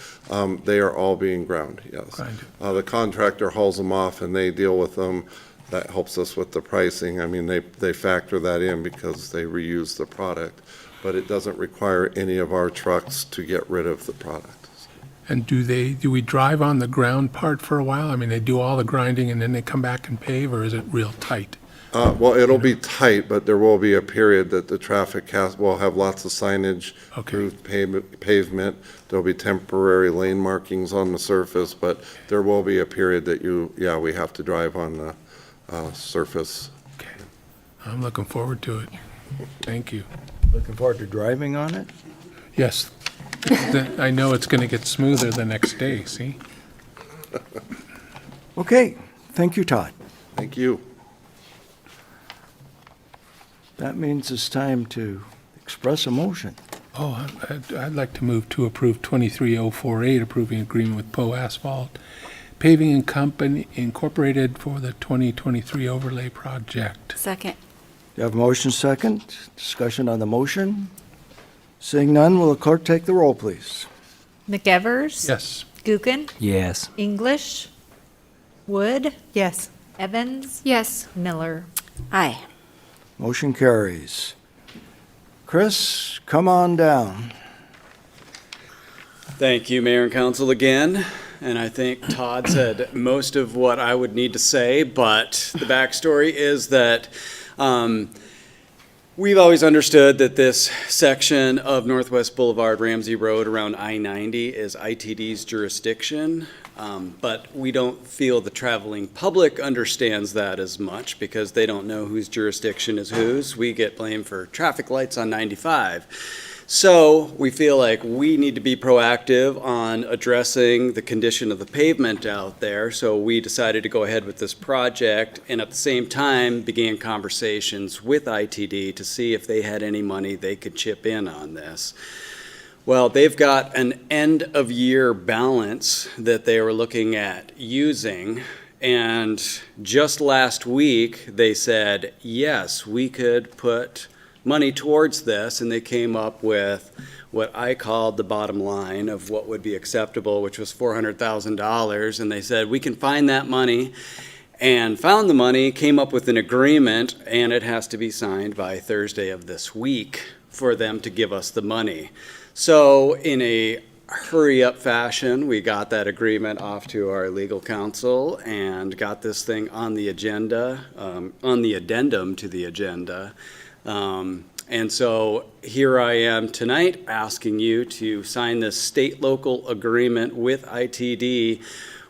they are all being ground, yes. Grinded. The contractor hauls them off and they deal with them. That helps us with the pricing. I mean, they factor that in because they reuse the product, but it doesn't require any of our trucks to get rid of the product. And do we drive on the ground part for a while? I mean, they do all the grinding and then they come back and pave, or is it real tight? Well, it'll be tight, but there will be a period that the traffic will have lots of signage, approved pavement. There'll be temporary lane markings on the surface, but there will be a period that we have to drive on the surface. Okay. I'm looking forward to it. Thank you. Looking forward to driving on it? Yes. I know it's going to get smoother the next day, see? Okay, thank you, Todd. Thank you. That means it's time to express emotion. I'd like to move to approve 23048, approving agreement with Poe Asphalt Paving and Company Incorporated for the 2023 overlay project. Second. You have a motion second. Discussion on the motion. Seeing none, will the clerk take the roll, please? McEvers? Yes. Gookin? Yes. English? Wood? Yes. Evans? Yes. Miller? Aye. Motion carries. Chris, come on down. Thank you, Mayor and Council, again. And I think Todd said most of what I would need to say, but the backstory is that we've always understood that this section of Northwest Boulevard, Ramsey Road around I-90 is ITD's jurisdiction, but we don't feel the traveling public understands that as much because they don't know whose jurisdiction is whose. We get blamed for traffic lights on 95. So we feel like we need to be proactive on addressing the condition of the pavement out there. So we decided to go ahead with this project and at the same time began conversations with ITD to see if they had any money they could chip in on this. Well, they've got an end of year balance that they were looking at using. And just last week, they said, yes, we could put money towards this, and they came up with what I called the bottom line of what would be acceptable, which was $400,000, and they said, we can find that money, and found the money, came up with an agreement, and it has to be signed by Thursday of this week for them to give us the money. So in a hurry-up fashion, we got that agreement off to our legal counsel and got this thing on the agenda, on the addendum to the agenda. And so here I am tonight asking you to sign this state-local agreement with ITD,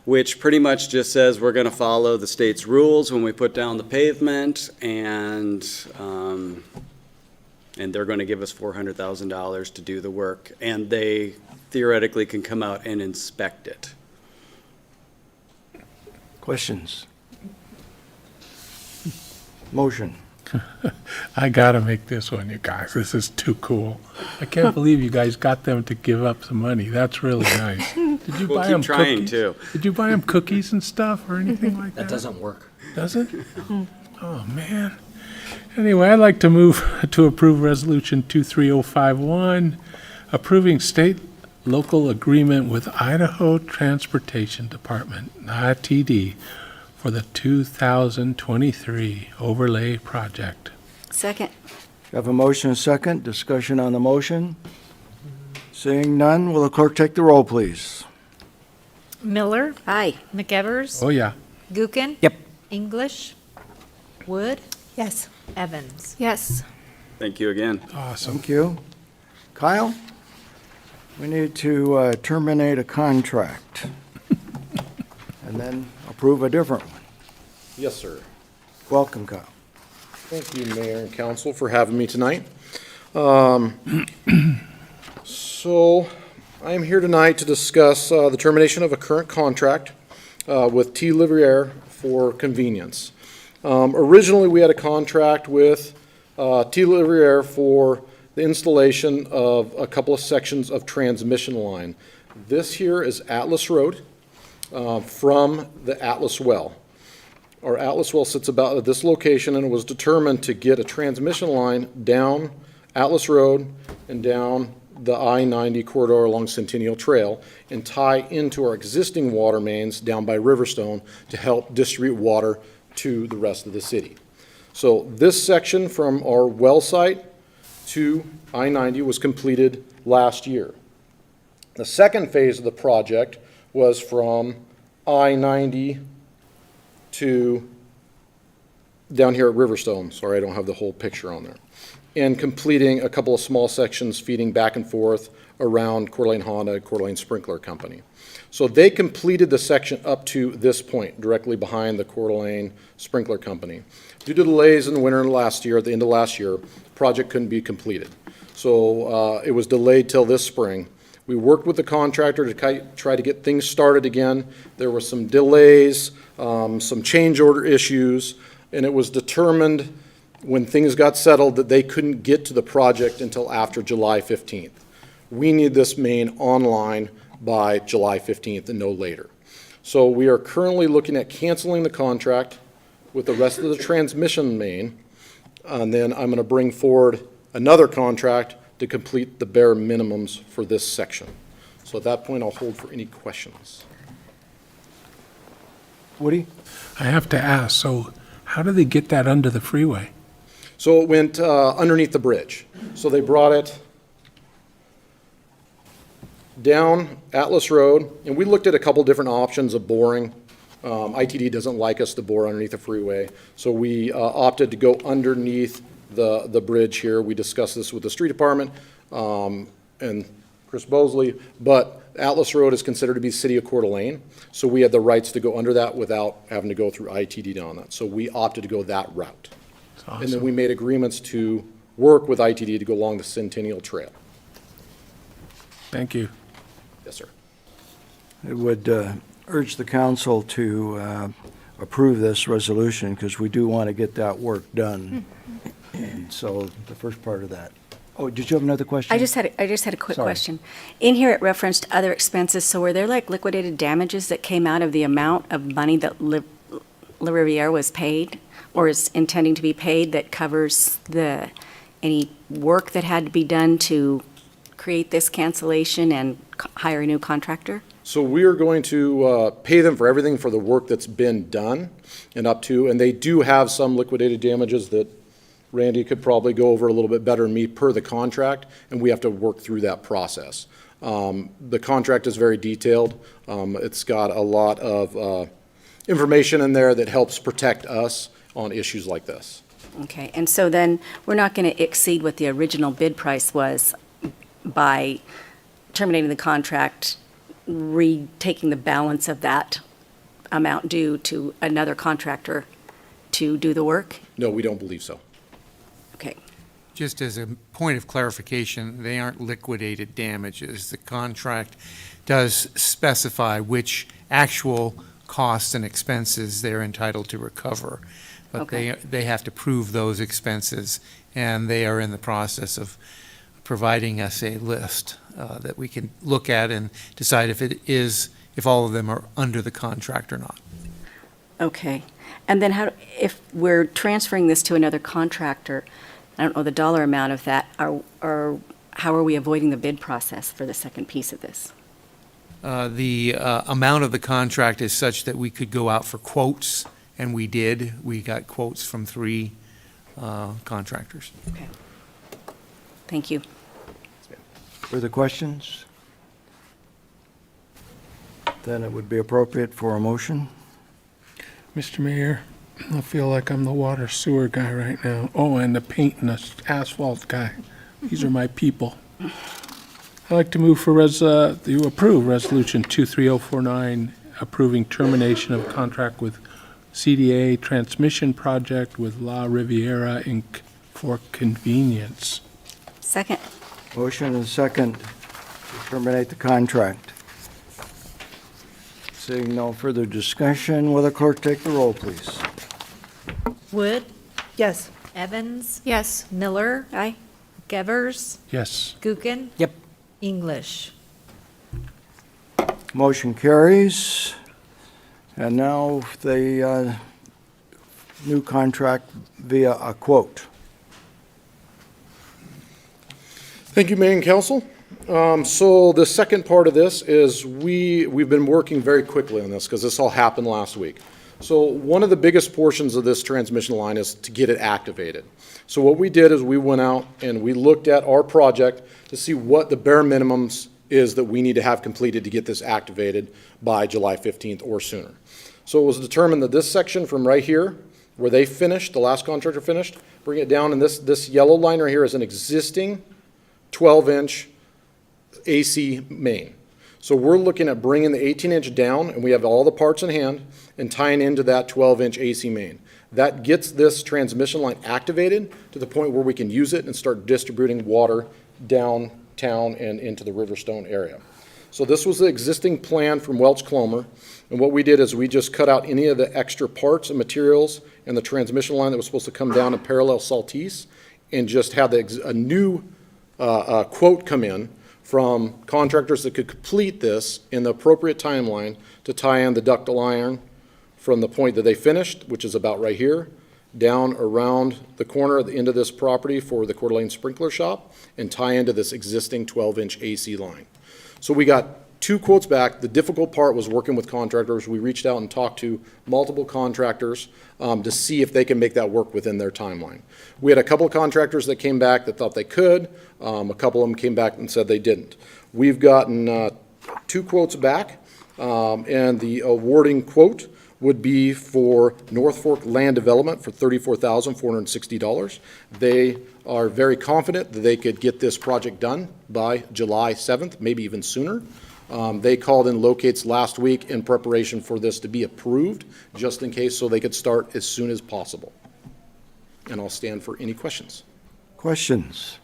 which pretty much just says we're going to follow the state's rules when we put down the pavement, and they're going to give us $400,000 to do the work, and they theoretically can come out and inspect it. Questions? Motion. I gotta make this one, you guys. This is too cool. I can't believe you guys got them to give up some money. That's really nice. Did you We'll buy keep them trying cookies? to. Did you buy them cookies and stuff or anything like that? That doesn't work. Does it? Oh, man. Anyway, I'd like to move to approve Resolution 23051, approving state local agreement with Idaho Transportation Department, ITD, for the 2023 overlay project. Second. You have a motion and second. Discussion on the motion. Seeing none, will the clerk take the roll, please? Miller? Aye. McEvers? Oh, yeah. Gookin? Yep. English? Wood? Yes. Evans? Yes. Thank you again. Awesome. Thank you. Kyle, we need to terminate a contract and then approve a different one. Yes, sir. Welcome, Kyle. Thank you, Mayor and Council, for having me tonight. So I am here tonight to discuss the termination of a current contract with T. Livrier for convenience. Originally, we had a contract with T. Livrier for the installation of a couple of sections of transmission line. This here is Atlas Road from the Atlas Well. Our Atlas Well sits about at this location, and it was determined to get a transmission line down Atlas Road and down the I-90 corridor along Centennial Trail and tie into our existing water mains down by Riverstone to help distribute water to the rest of the city. So this section from our well site to I-90 was completed last year. The second phase of the project was from I-90 to down here at Riverstone. Sorry, I don't have the whole picture on there. And completing a couple of small sections feeding back and forth around Coeur d'Alene Honda, Coeur d'Alene Sprinkler Company. So they completed the section up to this point, directly behind the Coeur d'Alene Sprinkler Company. Due to delays in the winter last year, at the end of last year, the project couldn't be completed. So it was delayed till this spring. We worked with the contractor to try to get things started again. There were some delays, some change order issues, and it was determined when things got settled that they couldn't get to the project until after July 15th. we need this main online by July 15th and no later. So we are currently looking at canceling the contract with the rest of the transmission main, and then I'm going to bring forward another contract to complete the bare minimums for this section. So at that point, I'll hold for any questions. Woody? I have to ask, so how do they get that under the freeway? So it went underneath the bridge. So they brought it down Atlas Road, and we looked at a couple different options of boring. ITD doesn't like us to bore underneath the freeway, so we opted to go underneath the bridge here. We discussed this with the street department and Chris Bosley, but Atlas Road is considered to be City of Coeur d'Alene, so we had the rights to go under that without having to go through ITD on that. So we opted to go that route. That's awesome. And then we made agreements to work with ITD to go along the Centennial Trail. Thank you. Yes, sir. I would urge the council to approve this resolution because we do want to get that work done. And so the first part of that. Oh, did you have another question? I just had a quick Sorry. question. In here, it referenced other expenses, so were there like liquidated damages that came out of the amount of money that La Riviere was paid, or is intending to be paid, that covers any work that had to be done to create this cancellation and hire a new contractor? So we are going to pay them for everything for the work that's been done and up to, and they do have some liquidated damages that Randy could probably go over a little bit better than me per the contract, and we have to work through that process. The contract is very detailed. It's got a lot of information in there that helps protect us on issues like this. Okay, and so then we're not going to exceed what the original bid price was by terminating the contract, retaking the balance of that amount due to another contractor to do the work? No, we don't believe so. Okay. Just as a point of clarification, they aren't liquidated damages. The contract does specify which actual costs and expenses they're entitled to recover. But Okay. they have to prove those expenses, and they are in the process of providing us a list that we can look at and decide if all of them are under the contract or not. Okay. And then if we're transferring this to another contractor, I don't know the dollar amount of that, how are we avoiding the bid process for the second piece of this? The amount of the contract is such that we could go out for quotes, and we did. We got quotes from 3 contractors. Okay. Thank you. Further questions? Then it would be appropriate for a motion. Mr. Mayor, I feel like I'm the water sewer guy right now. Oh, and the paint and the asphalt guy. These are my people. I'd like to move to approve Resolution 23049, approving termination of contract with CDA Transmission Project with La Riviera, Inc. for convenience. Second. Motion and second to terminate the contract. Seeing no further discussion, will the clerk take the roll, please? Wood, Yes. Evans, Yes. Miller, Aye. Gevers, Yes. Gookin. Yep. English. Motion carries. And now the new contract via a quote. Thank you, Mayor and Council. So the second part of this is we've been working very quickly on this because this all happened last week. So one of the biggest portions of this transmission line is to get it activated. So what we did is we went out and we looked at our project to see what the bare minimums is that we need to have completed to get this activated by July 15th or sooner. So it was determined that this section from right here, where they finished, the last contractor finished, bring it down, and this yellow line right here is an existing 12-inch AC main. So we're looking at bringing the 18-inch down, and we have all the parts in hand, and tying into that 12-inch AC main. That gets this transmission line activated to the point where we can use it and start distributing water downtown and into the Riverstone area. So this was the existing plan from Welch Clomer, and what we did is we just cut out any of the extra parts and materials and the transmission line that was supposed to come down and parallel Saltese, and just had a new quote come in from contractors that could complete this in the appropriate timeline to tie in the ductile iron from the point that they finished, which is about right here, down around the corner at the end of this property for the Coeur d'Alene sprinkler shop, and tie into this existing 12-inch AC line. So we got 2 quotes back. The difficult part was working with contractors. We reached out and talked to multiple contractors to see if they can make that work within their timeline. We had a couple of contractors that came back that thought they could. A couple of them came back and said they didn't. We've gotten 2 quotes back, and the awarding quote would be for North Fork Land Development for $34,460. They are very confident that they could get this project done by July 7th, maybe even sooner. They called in locates last week in preparation for this to be approved, just in case, so they could start as soon as possible. And I'll stand for any questions. Questions?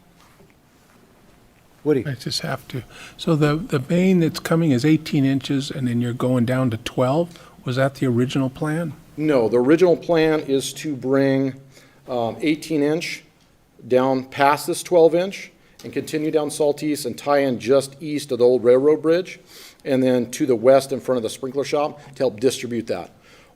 Woody? I just have to. So the main that's coming is 18 inches, and then you're going down to 12? Was that the original plan? No, the original plan is to bring 18-inch down past this 12-inch and continue down Saltese and tie in just east of the old railroad bridge, and then to the west in front of the sprinkler shop to help distribute that.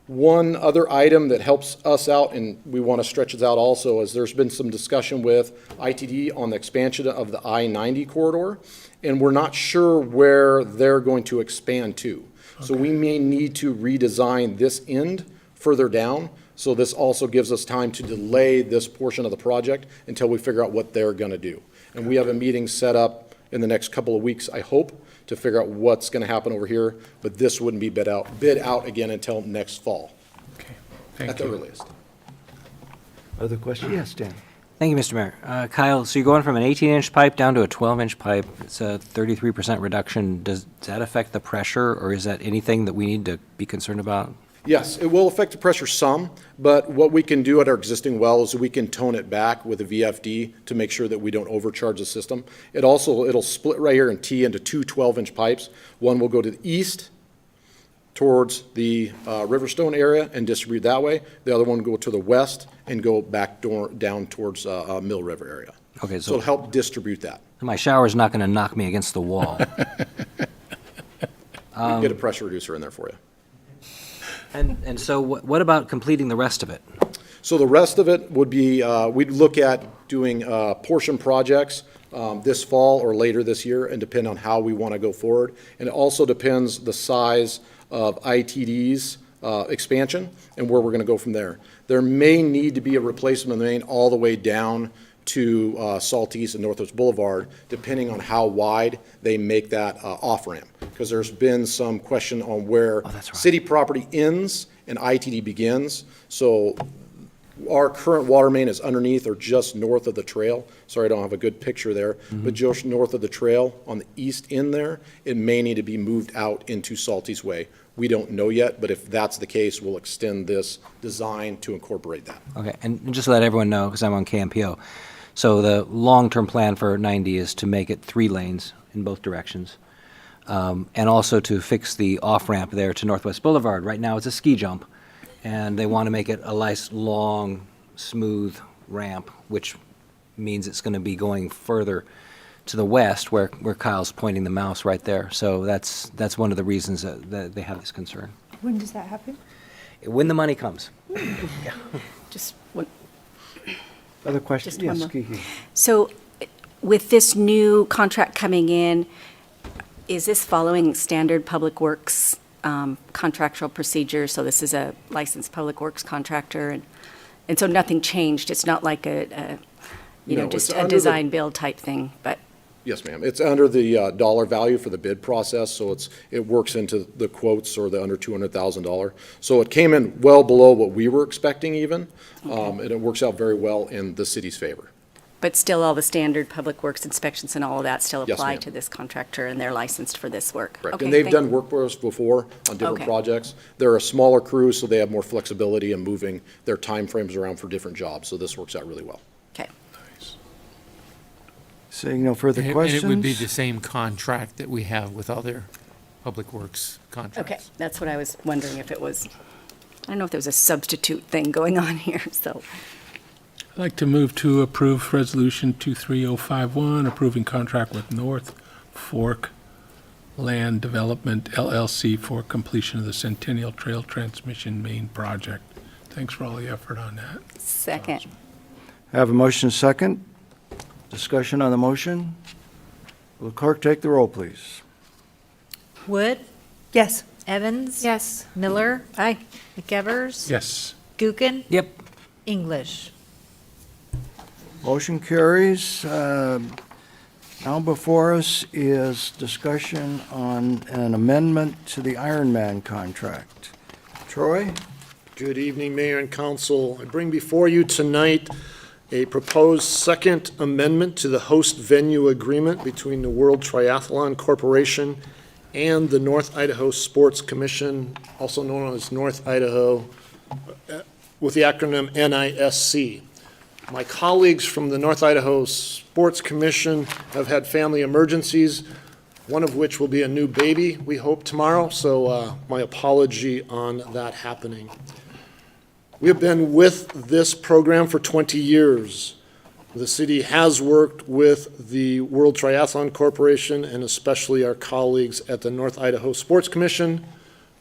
One other item that helps us out, and we want to stretch it out also, is there's been some discussion with ITD on the expansion of the I-90 corridor, and we're not sure where they're going to expand to. So we may need to redesign this end further down. So this also gives us time to delay this portion of the project until we figure out what they're going to do. And we have a meeting set up in the next couple of weeks, I hope, to figure out what's going to happen over here. But this wouldn't be bid out again until next fall. Okay, thank at the you. earliest. Other questions? Yes, Dan. Thank you, Mr. Mayor. Kyle, so you're going from an 18-inch pipe down to a 12-inch pipe. It's a 33% reduction. Does that affect the pressure, or is that anything that we need to be concerned about? Yes, it will affect the pressure some, but what we can do at our existing well is we can tone it back with a VFD to make sure that we don't overcharge the system. It'll split right here and tee into 2 12-inch pipes. One will go to the east towards the Riverstone area and distribute that way. The other one will go to the west and go back down towards Mill River area. Okay, So it'll help distribute that. My shower's not going to knock me against the wall. Get a pressure reducer in there for you. And so what about completing the rest of it? So the rest of it would be, we'd look at doing portion projects this fall or later this year, and depend on how we want to go forward. And it also depends the size of ITD's expansion and where we're going to go from there. There may need to be a replacement of the main all the way down to Saltese and Northwest Boulevard, depending on how wide they make that off-ramp. Because there's been some question on where city property ends and ITD begins. So our current water main is underneath or just north of the trail. Sorry, I don't have a good picture there, but just north of the trail on the east end there, it may need to be moved out into Saltese Way. We don't know yet, but if that's the case, we'll extend this design to incorporate that. Okay, and just to let everyone know, because I'm on KMPO, so the long-term plan for 90 is to make it 3 lanes in both directions, and also to fix the off-ramp there to Northwest Boulevard. Right now, it's a ski jump, and they want to make it a nice, long, smooth ramp, which means it's going to be going further to the west, where Kyle's pointing the mouse right there. So that's one of the reasons that they have this concern. When does that happen? When the money comes. Just one. Other questions? Just one Yes, more. Kiki. So with this new contract coming in, is this following standard Public Works contractual procedures? So this is a licensed Public Works contractor, and so nothing changed? It's not like a No, just it's a under design build type thing, but, Yes, ma'am. It's under the dollar value for the bid process, so it works into the quotes or the under $200,000. So it came in well below what we were expecting even, and it works out very well in the city's favor. but still all the standard Public Works inspections and all of that still Yes, apply ma'am. to this contractor, and they're licensed for this work? Correct. Okay, And they've thank done you. work for us before on different Okay. projects. They're a smaller crew, so they have more flexibility in moving their timeframes around for different jobs, so this works out really well. Okay. Seeing no further And questions? it would be the same contract that we have with other Public Works contracts. Okay, that's what I was wondering, if it was, I don't know if there was a substitute thing going on here, so. I'd like to move to approve Resolution 23051, approving contract with North Fork Land Development LLC for completion of the Centennial Trail Transmission Main Project. Thanks for all the effort on that. Second. Have a motion second. Discussion on the motion. Will the clerk take the roll, please? Wood, Yes. Evans. Yes. Miller, Aye. McEvers. Yes. Gookin, Yep. English. Motion carries. Now before us is discussion on an amendment to the Ironman contract. Troy? Good evening, Mayor and Council. I bring before you tonight a proposed second amendment to the host venue agreement between the World Triathlon Corporation and the North Idaho Sports Commission, also known as North Idaho, with the acronym NISC. My colleagues from the North Idaho Sports Commission have had family emergencies, one of which will be a new baby, we hope, tomorrow, so my apology on that happening. We have been with this program for 20 years. The city has worked with the World Triathlon Corporation and especially our colleagues at the North Idaho Sports Commission.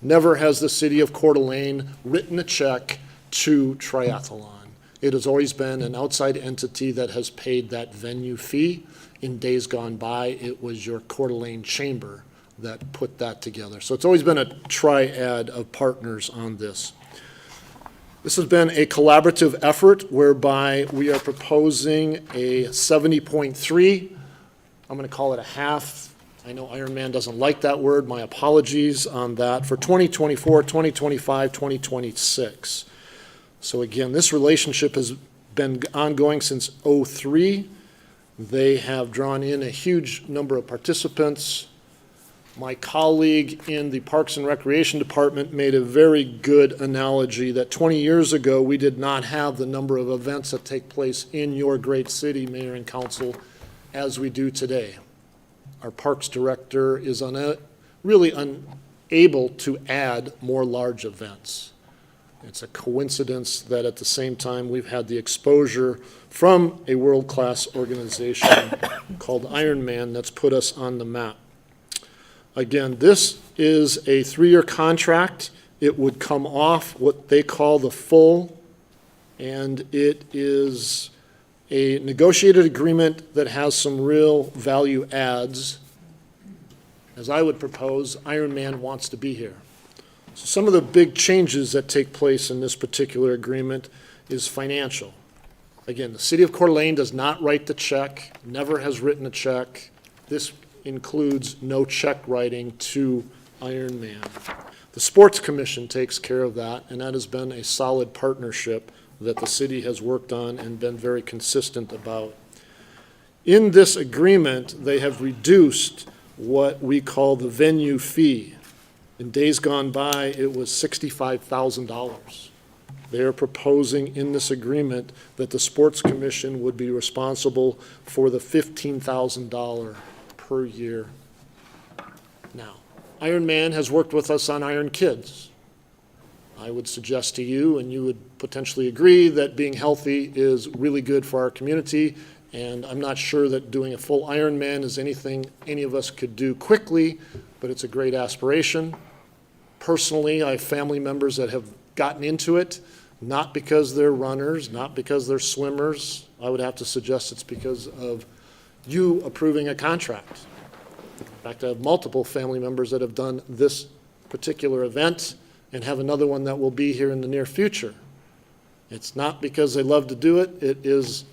Never has the city of Coeur d'Alene written a check to triathlon. It has always been an outside entity that has paid that venue fee. In days gone by, it was your Coeur d'Alene Chamber that put that together. So it's always been a triad of partners on this. This has been a collaborative effort whereby we are proposing a 70.3. I'm going to call it a half. I know Ironman doesn't like that word. My apologies on that for 2024, 2025, 2026. So again, this relationship has been ongoing since '03. They have drawn in a huge number of participants. My colleague in the Parks and Recreation Department made a very good analogy that 20 years ago, we did not have the number of events that take place in your great city, Mayor and Council, as we do today. Our Parks Director is really unable to add more large events. It's a coincidence that at the same time, we've had the exposure from a world-class organization called Ironman that's put us on the map. Again, this is a 3-year contract. It would come off what they call the full, and it is a negotiated agreement that has some real value adds. As I would propose, Ironman wants to be here. So some of the big changes that take place in this particular agreement is financial. Again, the city of Coeur d'Alene does not write the check, never has written a check. This includes no check writing to Ironman. The Sports Commission takes care of that, and that has been a solid partnership that the city has worked on and been very consistent about. In this agreement, they have reduced what we call the venue fee. In days gone by, it was $65,000. They are proposing in this agreement that the Sports Commission would be responsible for the $15,000 per year. Now, Ironman has worked with us on Iron Kids. I would suggest to you, and you would potentially agree, that being healthy is really good for our community, and I'm not sure that doing a full Ironman is anything any of us could do quickly, but it's a great aspiration. Personally, I have family members that have gotten into it, not because they're runners, not because they're swimmers. I would have to suggest it's because of you approving a contract. In fact, I have multiple family members that have done this particular event and have another one that will be here in the near future. It's not because they love to do it. It is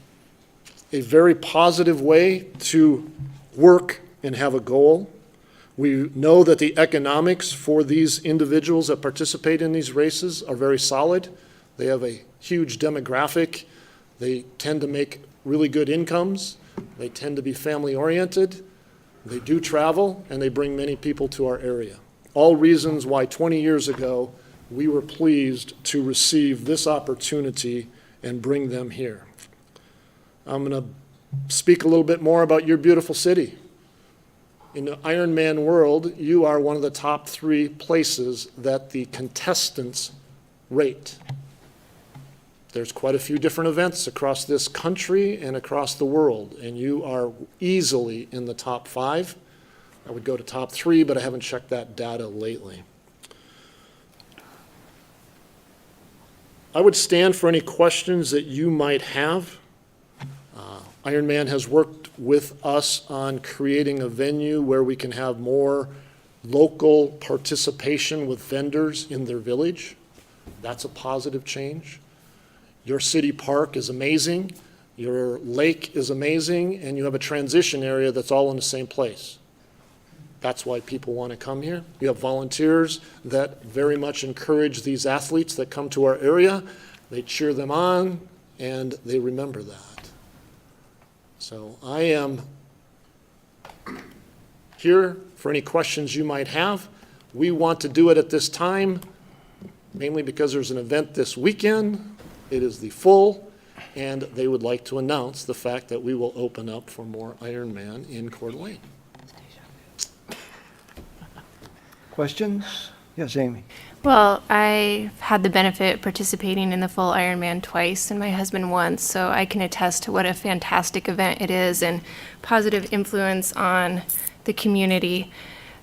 a very positive way to work and have a goal. We know that the economics for these individuals that participate in these races are very solid. They have a huge demographic. They tend to make really good incomes. They tend to be family-oriented. They do travel, and they bring many people to our area. All reasons why 20 years ago we were pleased to receive this opportunity and bring them here. I'm going to speak a little bit more about your beautiful city. In the Ironman world, you are one of the top 3 places that the contestants rate. There's quite a few different events across this country and across the world, and you are easily in the top 5. I would go to top 3, but I haven't checked that data lately. I would stand for any questions that you might have. Ironman has worked with us on creating a venue where we can have more local participation with vendors in their village. That's a positive change. Your city park is amazing, your lake is amazing, and you have a transition area that's all in the same place. That's why people want to come here. You have volunteers that very much encourage these athletes that come to our area. They cheer them on, and they remember that. So I am here for any questions you might have. We want to do it at this time, mainly because there's an event this weekend. It is the full, and they would like to announce the fact that we will open up for more Ironman in Coeur d'Alene. Questions? Yes, Amy. Well, I've had the benefit of participating in the full Ironman twice and my husband once, so I can attest to what a fantastic event it is and positive influence on the community.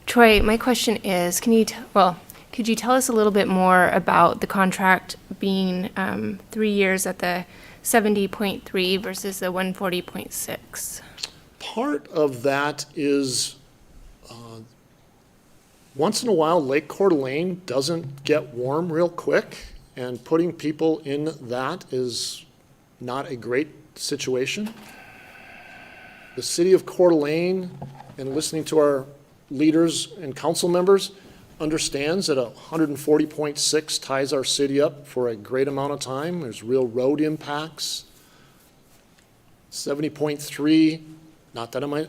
Troy, my question is, could you tell us a little bit more about the contract being 3 years at the 70.3 versus the 140.6? Part of that is once in a while, Lake Coeur d'Alene doesn't get warm real quick, and putting people in that is not a great situation. The city of Coeur d'Alene, and listening to our leaders and council members, understands that 140.6 ties our city up for a great amount of time. There's real road impacts. 70.3, not that I'm a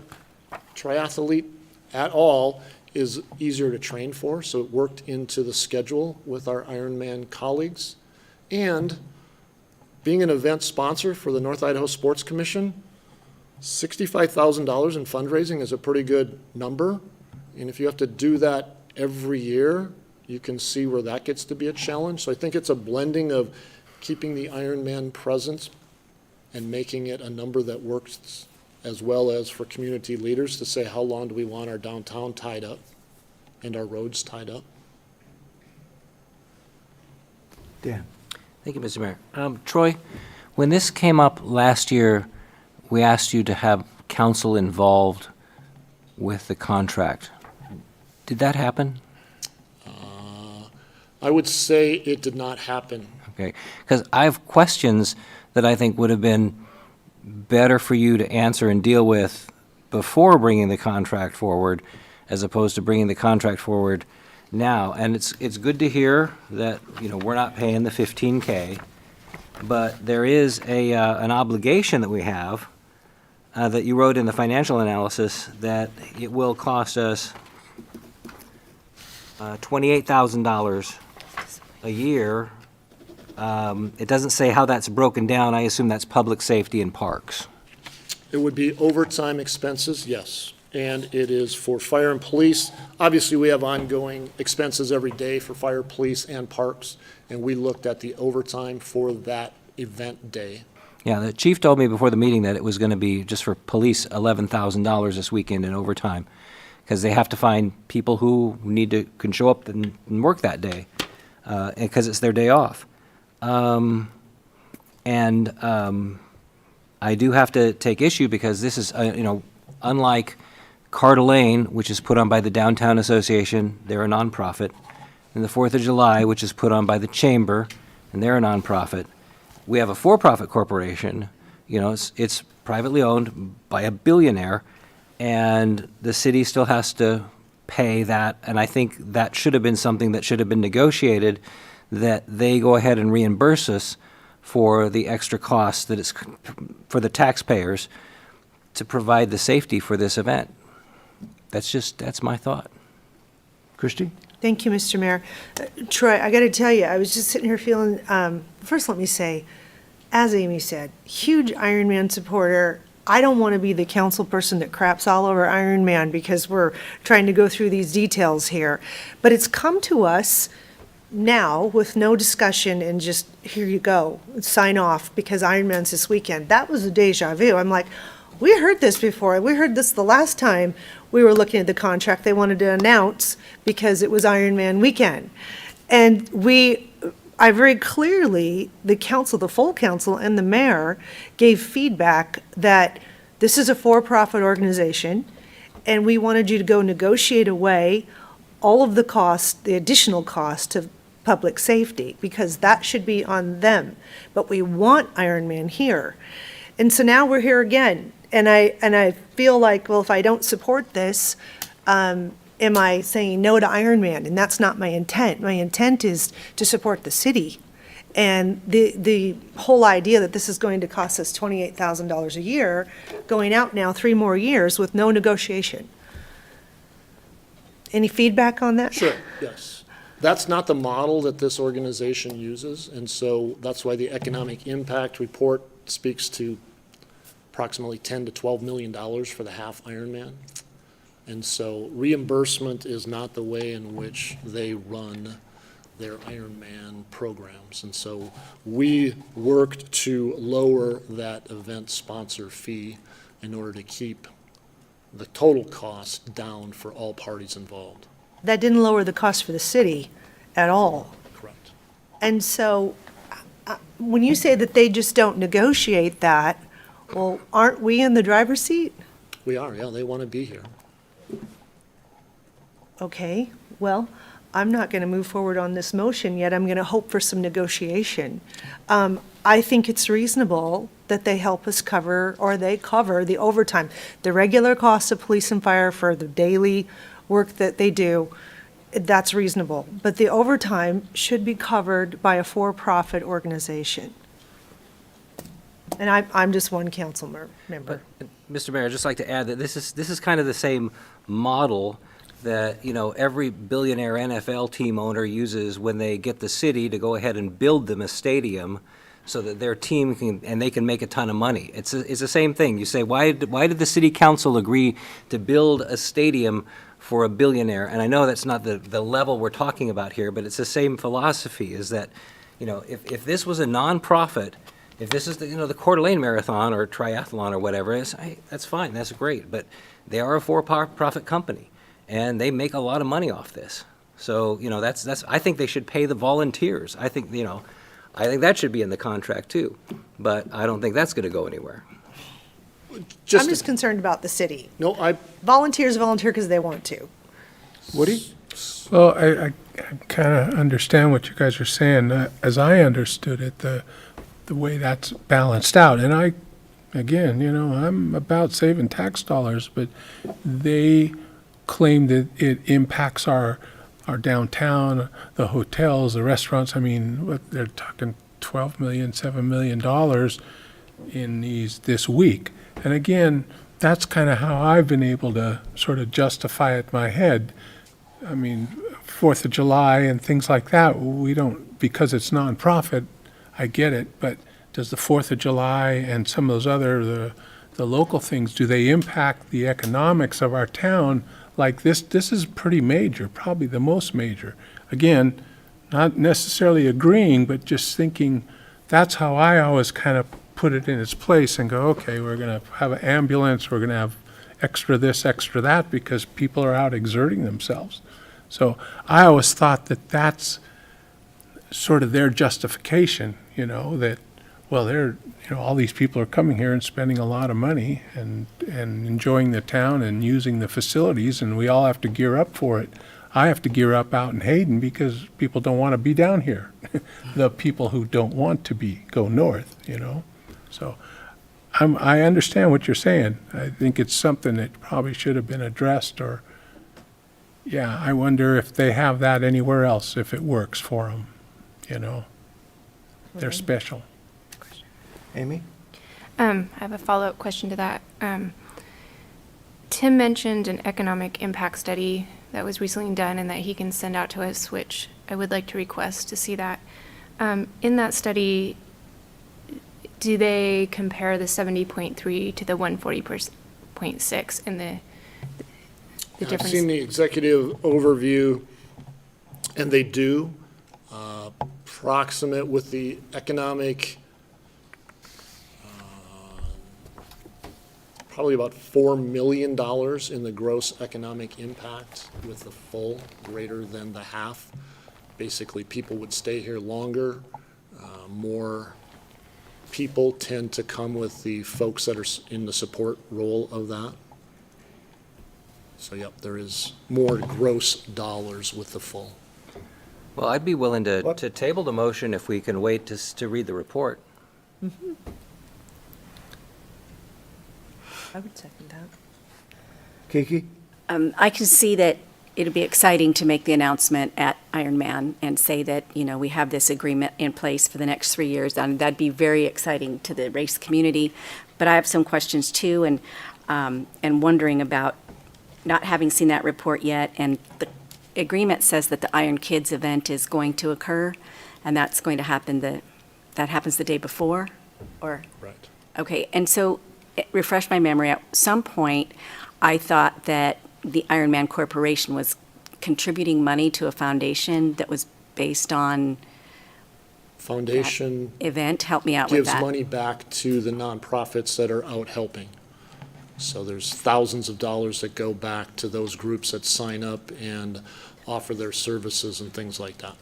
triathlete at all, is easier to train for, so it worked into the schedule with our Ironman colleagues. And being an event sponsor for the North Idaho Sports Commission, $65,000 in fundraising is a pretty good number. And if you have to do that every year, you can see where that gets to be a challenge. So I think it's a blending of keeping the Ironman presence and making it a number that works, as well as for community leaders to say, how long do we want our downtown tied up and our roads tied up? Dan. Thank you, Mr. Mayor. Troy, when this came up last year, we asked you to have council involved with the contract. Did that happen? I would say it did not happen. Okay, because I have questions that I think would have been better for you to answer and deal with before bringing the contract forward, as opposed to bringing the contract forward now. And it's good to hear that, we're not paying the 15K, but there is an obligation that we have that you wrote in the financial analysis that it will cost us $28,000 a year. It doesn't say how that's broken down. I assume that's public safety and parks. It would be overtime expenses, yes. And it is for fire and police. Obviously, we have ongoing expenses every day for fire, police, and parks, and we looked at the overtime for that event day. Yeah, the chief told me before the meeting that it was going to be, just for police, $11,000 this weekend in overtime, because they have to find people who can show up and work that day, because it's their day off. I do have to take issue because this is, unlike Coeur d'Alene, which is put on by the Downtown Association, they're a nonprofit, and the 4th of July, which is put on by the Chamber, and they're a nonprofit. We have a for-profit corporation, it's privately owned by a billionaire, and the city still has to pay that, and I think that should have been something that should have been negotiated, that they go ahead and reimburse us for the extra costs that it's for the taxpayers to provide the safety for this event. That's my thought. Christie? Thank you, Mr. Mayor. Troy, I got to tell you, I was just sitting here feeling, first let me say, as Amy said, huge Ironman supporter. I don't want to be the council person that craps all over Ironman because we're trying to go through these details here. But it's come to us now with no discussion and just, here you go, sign off because Ironman's this weekend. That was a deja vu. I'm like, We heard this before. We heard this the last time we were looking at the contract they wanted to announce because it was Ironman weekend. And I very clearly, the council, the full council and the mayor gave feedback that this is a for-profit organization and we wanted you to go negotiate away all of the costs, the additional cost to public safety, because that should be on them. But we want Ironman here. And so now we're here again. And I feel like, well, if I don't support this, am I saying no to Ironman? And that's not my intent. My intent is to support the city. And the whole idea that this is going to cost us $28,000 a year, going out now 3 more years with no negotiation. Any feedback on that? Sure, yes. That's not the model that this organization uses, and so that's why the economic impact report speaks to approximately $10 to $12 million for the half Ironman. And so reimbursement is not the way in which they run their Ironman programs. And so we worked to lower that event sponsor fee in order to keep the total cost down for all parties involved. That didn't lower the cost for the city at all. Correct. And so when you say that they just don't negotiate that, well, aren't we in the driver's seat? We are, yeah, they want to be here. Okay, well, I'm not going to move forward on this motion yet. I'm going to hope for some negotiation. I think it's reasonable that they help us cover, or they cover the overtime, the regular cost of police and fire for the daily work that they do. That's reasonable. But the overtime should be covered by a for-profit organization. And I'm just one council member. Mr. Mayor, I'd just like to add that this is kind of the same model that, you know, every billionaire NFL team owner uses when they get the city to go ahead and build them a stadium so that their team can make a ton of money. It's the same thing. You say, why did the city council agree to build a stadium for a billionaire? And I know that's not the level we're talking about here, but it's the same philosophy, is that, you know, if this was a nonprofit, if this is the Coeur d'Alene Marathon or triathlon or whatever, that's fine, that's great. But they are a for-profit company, and they make a lot of money off this. So, you know, I think they should pay the volunteers. I think that should be in the contract too. But I don't think that's going to go anywhere. I'm just concerned about the city. No, Volunteers volunteer because they want to. Woody? Well, I kind of understand what you guys are saying. As I understood it, the way that's balanced out, and again, you know, I'm about saving tax dollars, but they claim that it impacts our downtown, the hotels, the restaurants. I mean, they're talking $12 million, $7 million in this week. And again, that's kind of how I've been able to sort of justify it in my head. I mean, 4th of July and things like that, we don't, because it's nonprofit, I get it, but does the 4th of July and some of those other, the local things, do they impact the economics of our town like this? This is pretty major, probably the most major. Again, not necessarily agreeing, but just thinking, that's how I always kind of put it in its place and go, okay, we're going to have an ambulance, we're going to have extra this, extra that, because people are out exerting themselves. So I always thought that that's sort of their justification, you know, that, well, all these people are coming here and spending a lot of money and enjoying the town and using the facilities, and we all have to gear up for it. I have to gear up out in Hayden because people don't want to be down here. The people who don't want to go north, you know. So I understand what you're saying. I think it's something that probably should have been addressed, or, yeah, I wonder if they have that anywhere else, if it works for them, you know. They're special. Amy? I have a follow-up question to that. Tim mentioned an economic impact study that was recently done and that he can send out to us, which I would like to request to see that. In that study, do they compare the 70.3 to the 140.6 and the difference? I've seen the executive overview, and they do proximate with the economic probably about $4 million in the gross economic impact, with the full greater than the half. Basically, people would stay here longer. More people tend to come with the folks that are in the support role of that. So, yep, there is more gross dollars with the full. Well, I'd be willing to, What? to table the motion if we can wait to read the report. I would second that. Kiki? I can see that it'd be exciting to make the announcement at Ironman and say that, we have this agreement in place for the next 3 years, and that'd be very exciting to the race community. But I have some questions too, and wondering about not having seen that report yet, and the agreement says that the Iron Kids event is going to occur, and that's going to happen that happens the day before, or? Right. Okay, and so, refresh my memory, at some point, I thought that the Ironman Corporation was contributing money to a foundation that was based on Foundation event. Help me out with gives that. money back to the nonprofits that are out helping. So there's thousands of dollars that go back to those groups that sign up and offer their services and things like that.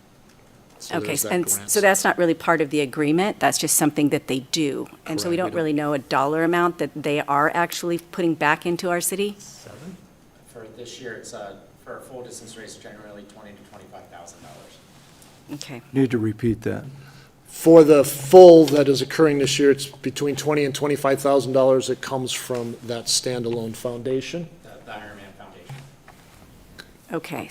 So Okay, there's that and grant. so that's not really part of the agreement, that's just something that they do? And so we Correct, don't really know a dollar amount that they are actually putting back into our city? For this year, it's, for a full distance race, generally $20,000 to $25,000. Okay, Need to repeat that. For the full that is occurring this year, it's between $20,000 and $25,000 that comes from that standalone foundation. The Ironman Foundation. okay.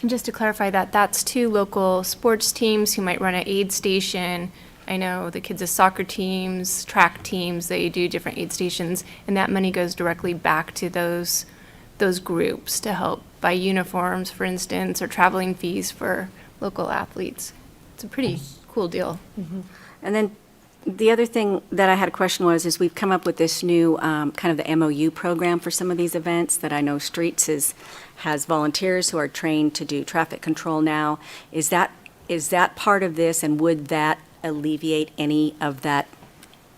And just to clarify that, that's to local sports teams who might run an aid station. I know the kids' soccer teams, track teams, they do different aid stations, and that money goes directly back to those groups to help buy uniforms, for instance, or traveling fees for local athletes. It's a pretty cool deal. And then the other thing that I had a question is we've come up with this new kind of the MOU program for some of these events that I know Streets has volunteers who are trained to do traffic control now. Is that part of this, and would that alleviate any of that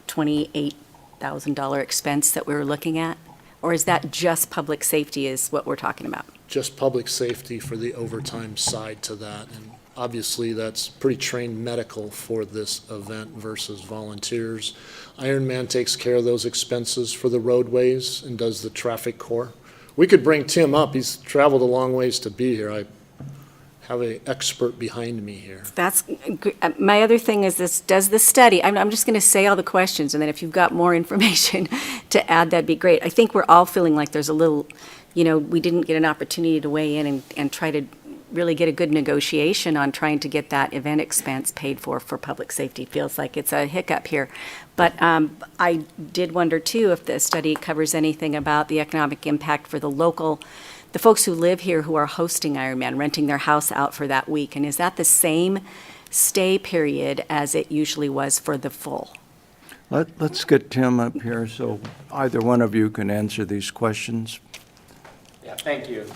$28,000 expense that we were looking at? Or is that just public safety is what we're talking about? Just public safety for the overtime side to that. And obviously, that's pretty trained medical for this event versus volunteers. Ironman takes care of those expenses for the roadways and does the traffic core. We could bring Tim up. He's traveled a long ways to be here. I have an expert behind me here. My other thing is this, does the study, I'm just going to say all the questions, and then if you've got more information to add, that'd be great. I think we're all feeling like there's a little, we didn't get an opportunity to weigh in and try to really get a good negotiation on trying to get that event expense paid for public safety. Feels like it's a hiccup here. But I did wonder, too, if the study covers anything about the economic impact for the folks who live here who are hosting Ironman, renting their house out for that week. And is that the same stay period as it usually was for the full? Let's get Tim up here so either one of you can answer these questions. Yeah, thank you.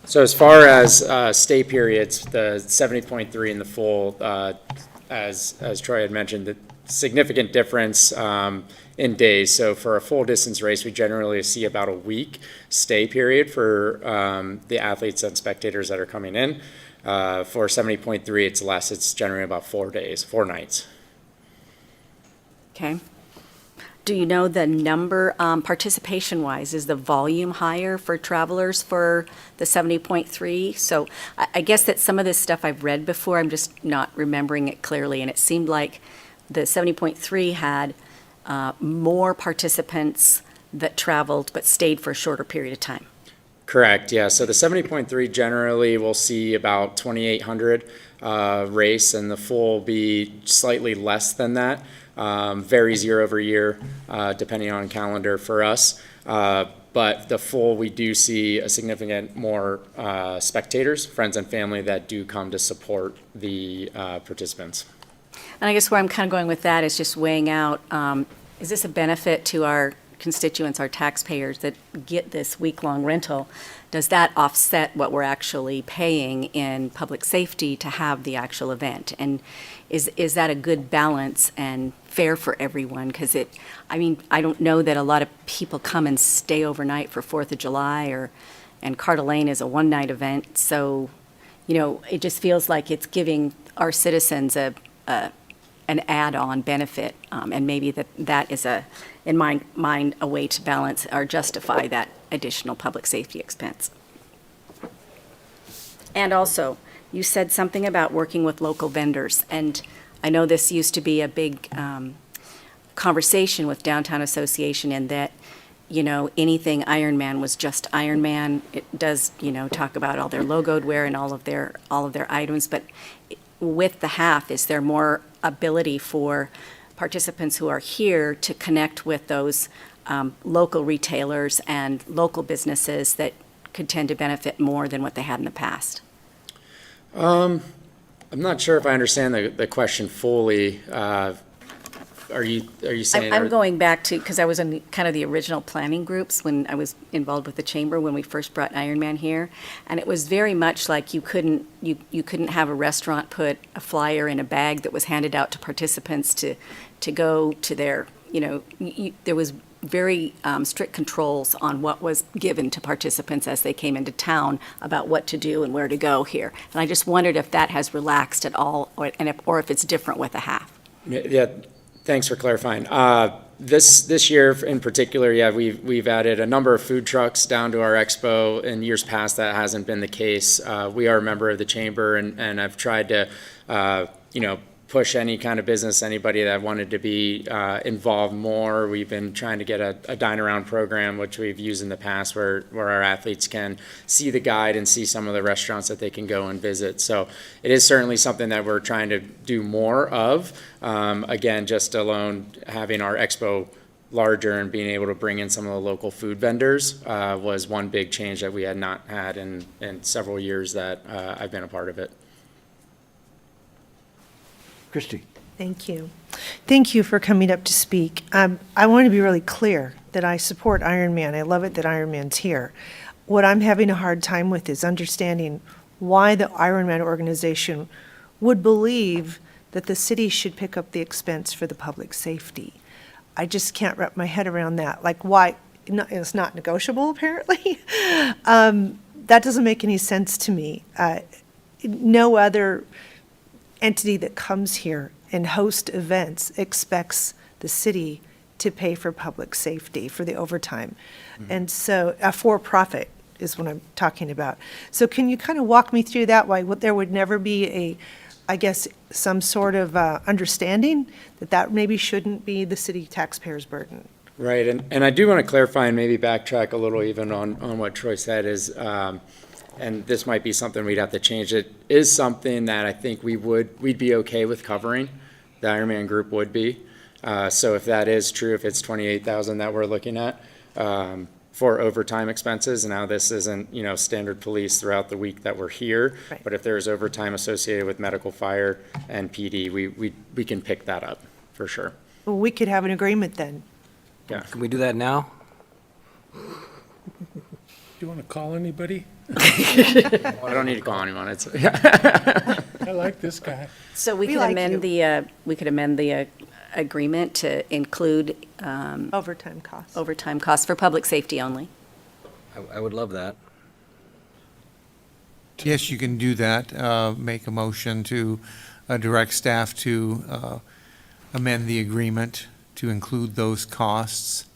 So as far as stay periods, the 70.3 and the full, as Troy had mentioned, the significant difference in days. So for a full distance race, we generally see about a week stay period for the athletes and spectators that are coming in. For 70.3, it's less. It's generally about 4 days, 4 nights. Okay. Do you know the number, participation-wise, is the volume higher for travelers for the 70.3? So I guess that some of this stuff I've read before, I'm just not remembering it clearly, and it seemed like the 70.3 had more participants that traveled but stayed for a shorter period of time. Correct, yeah. So the 70.3 generally will see about 2,800 race, and the full will be slightly less than that. Varies year over year, depending on calendar for us. But the full, we do see a significant more spectators, friends and family that do come to support the participants. And I guess where I'm kind of going with that is just weighing out, is this a benefit to our constituents, our taxpayers that get this week-long rental, does that offset what we're actually paying in public safety to have the actual event? And is that a good balance and fair for everyone? Because I don't know that a lot of people come and stay overnight for 4th of July and Coeur d'Alene is a one-night event. So, it just feels like it's giving our citizens an add-on benefit. And maybe that is in my mind, a way to balance or justify that additional public safety expense. And also, you said something about working with local vendors, and I know this used to be a big conversation with Downtown Association in that, anything Ironman was just Ironman. It does, talk about all their logoed wear and all of their items, but with the half, is there more ability for participants who are here to connect with those local retailers and local businesses that could tend to benefit more than what they had in the past? I'm not sure if I understand the question fully. Are you saying? I'm going back to, because I was in kind of the original planning groups when I was involved with the chamber when we first brought Ironman here, and it was very much like you couldn't have a restaurant put a flyer in a bag that was handed out to participants to go to their, there was very strict controls on what was given to participants as they came into town about what to do and where to go here. And I just wondered if that has relaxed at all, or if it's different with a half. Yeah, thanks for clarifying. This year in particular, yeah, we've added a number of food trucks down to our expo. In years past, that hasn't been the case. We are a member of the chamber, and I've tried to, push any kind of business, anybody that wanted to be involved more. We've been trying to get a dine around program, which we've used in the past, where our athletes can see the guide and see some of the restaurants that they can go and visit. So it is certainly something that we're trying to do more of. Again, just alone having our expo larger and being able to bring in some of the local food vendors was one big change that we had not had in several years that I've been a part of it. Christie. Thank you. Thank you for coming up to speak. I want to be really clear that I support Ironman. I love it that Ironman's here. What I'm having a hard time with is understanding why the Ironman organization would believe that the city should pick up the expense for the public safety. I just can't wrap my head around that. Like, why? It's not negotiable, apparently. That doesn't make any sense to me. No other entity that comes here and hosts events expects the city to pay for public safety, for the overtime. Mm-hmm. And so a for-profit is what I'm talking about. So can you kind of walk me through that, why there would never be some sort of understanding that maybe shouldn't be the city taxpayers' burden? Right, and I do want to clarify and maybe backtrack a little even on what Troy said is, and this might be something we'd have to change. It is something that I think we'd be okay with covering. The Ironman group would be. So if that is true, if it's 28,000 that we're looking at for overtime expenses, now this isn't standard police throughout the week that we're here, right. But if there's overtime associated with medical, fire, and PD, we can pick that up for sure. Well, we could have an agreement then. Yeah. Can we do that now? Do you want to call anybody? I don't need to call anyone. I like this guy. So we could amend the agreement to include overtime costs for public safety only. I would love that. Yes, you can do that. Make a motion to direct staff to amend the agreement to include those costs.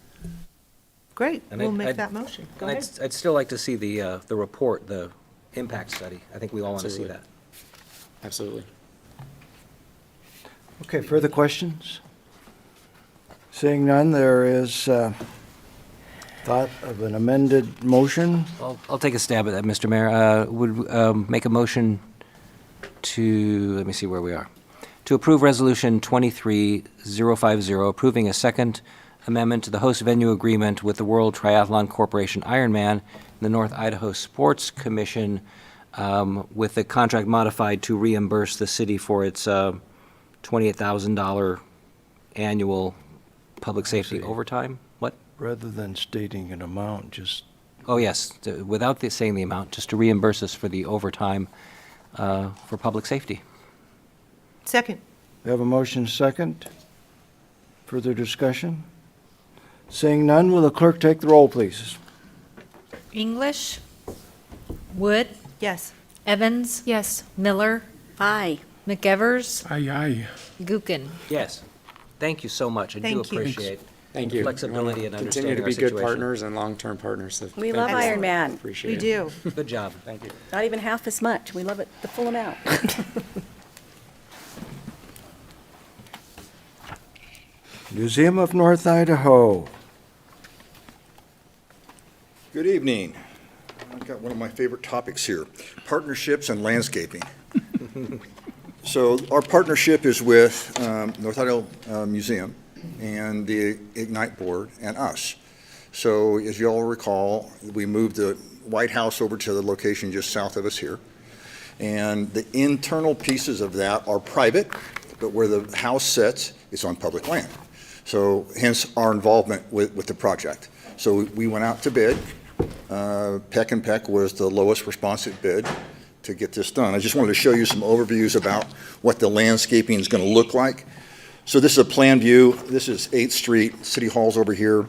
Great, And we'll make that motion. Go ahead. I'd still like to see the report, the impact study. I think we all want to see that. Absolutely. Okay, further questions? Seeing none, there is thought of an amended motion. I'll take a stab at that, Mr. Mayor. Would make a motion to, let me see where we are, to approve Resolution 23050, approving a second amendment to the host venue agreement with the World Triathlon Corporation Ironman and the North Idaho Sports Commission, with the contract modified to reimburse the city for its $28,000 annual public safety overtime. What? Rather than stating an amount, just, Oh, yes, without saying the amount, just to reimburse us for the overtime for public safety. Second. we have a motion second. Further discussion? Seeing none, will the clerk take the roll, please? English. Wood. Yes. Evans. Yes. Miller. Aye. McEvers. Aye, aye. Gookin. Yes. Thank you so much. I do Thank you. appreciate Thank you. flexibility and Continue understanding to our be good situation. partners and long-term partners. So We thank love you. Iron Man. Appreciate We it. do. Good job. Thank you. Not even half as much. We love it, the full amount. Museum of North Idaho. Good evening. I've got one of my favorite topics here, partnerships and landscaping. So our partnership is with North Idaho Museum and the Ignite Board and us. So as you all recall, we moved the White House over to the location just south of us here. And the internal pieces of that are private, but where the house sits, it's on public land. So hence our involvement with the project. So we went out to bid. Peck and Peck was the lowest responsive bid to get this done. I just wanted to show you some overviews about what the landscaping is going to look like. So this is a plan view. This is 8th Street, City Hall's over here.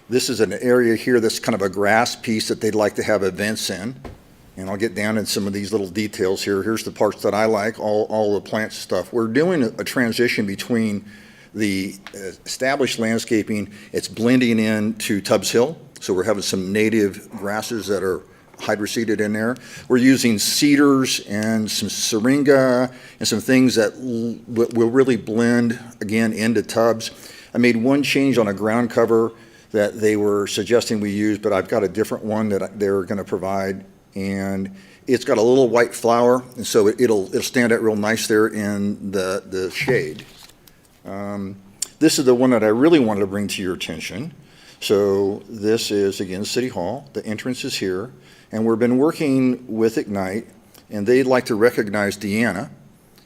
This is an area here that's kind of a grass piece that they'd like to have events in. And I'll get down in some of these little details here. Here's the parts that I like, all the plant stuff. We're doing a transition between the established landscaping. It's blending into Tubbs Hill. So we're having some native grasses that are hydroseeded in there. We're using cedars and some syringa and some things that will really blend, again, into Tubbs. I made one change on a ground cover that they were suggesting we use, but I've got a different one that they're going to provide. And it's got a little white flower, and so it'll stand out real nice there in the shade. This is the one that I really wanted to bring to your attention. So this is, again, City Hall. The entrance is here. And we've been working with Ignite, and they'd like to recognize Deanna.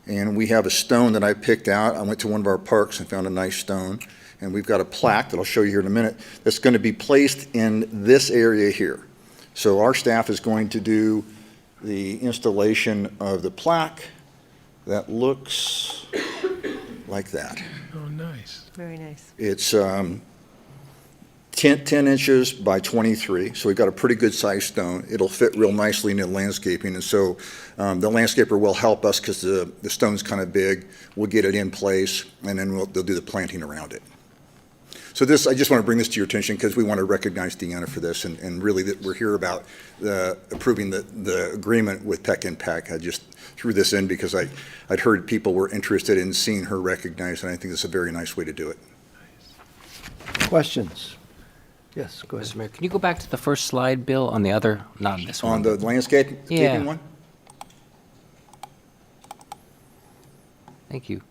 And we have a stone that I picked out. I went to one of our parks and found a nice stone. And we've got a plaque that I'll show you here in a minute that's going to be placed in this area here. So our staff is going to do the installation of the plaque that looks like that. Oh, nice. Very nice. It's 10 inches by 23, so we've got a pretty good sized stone. It'll fit real nicely into landscaping, and so the landscaper will help us because the stone's kind of big. We'll get it in place, and then they'll do the planting around it. So this, I just want to bring this to your attention because we want to recognize Deanna for this, and really that we're here about approving the agreement with Peck and Peck. I just threw this in because I'd heard people were interested in seeing her recognized, and I think it's a very nice way to do it. Questions? Yes, go ahead. Mr. Mayor, can you go back to the first slide, Bill, on the other, not this one? On the landscaping Yeah. one? Thank you.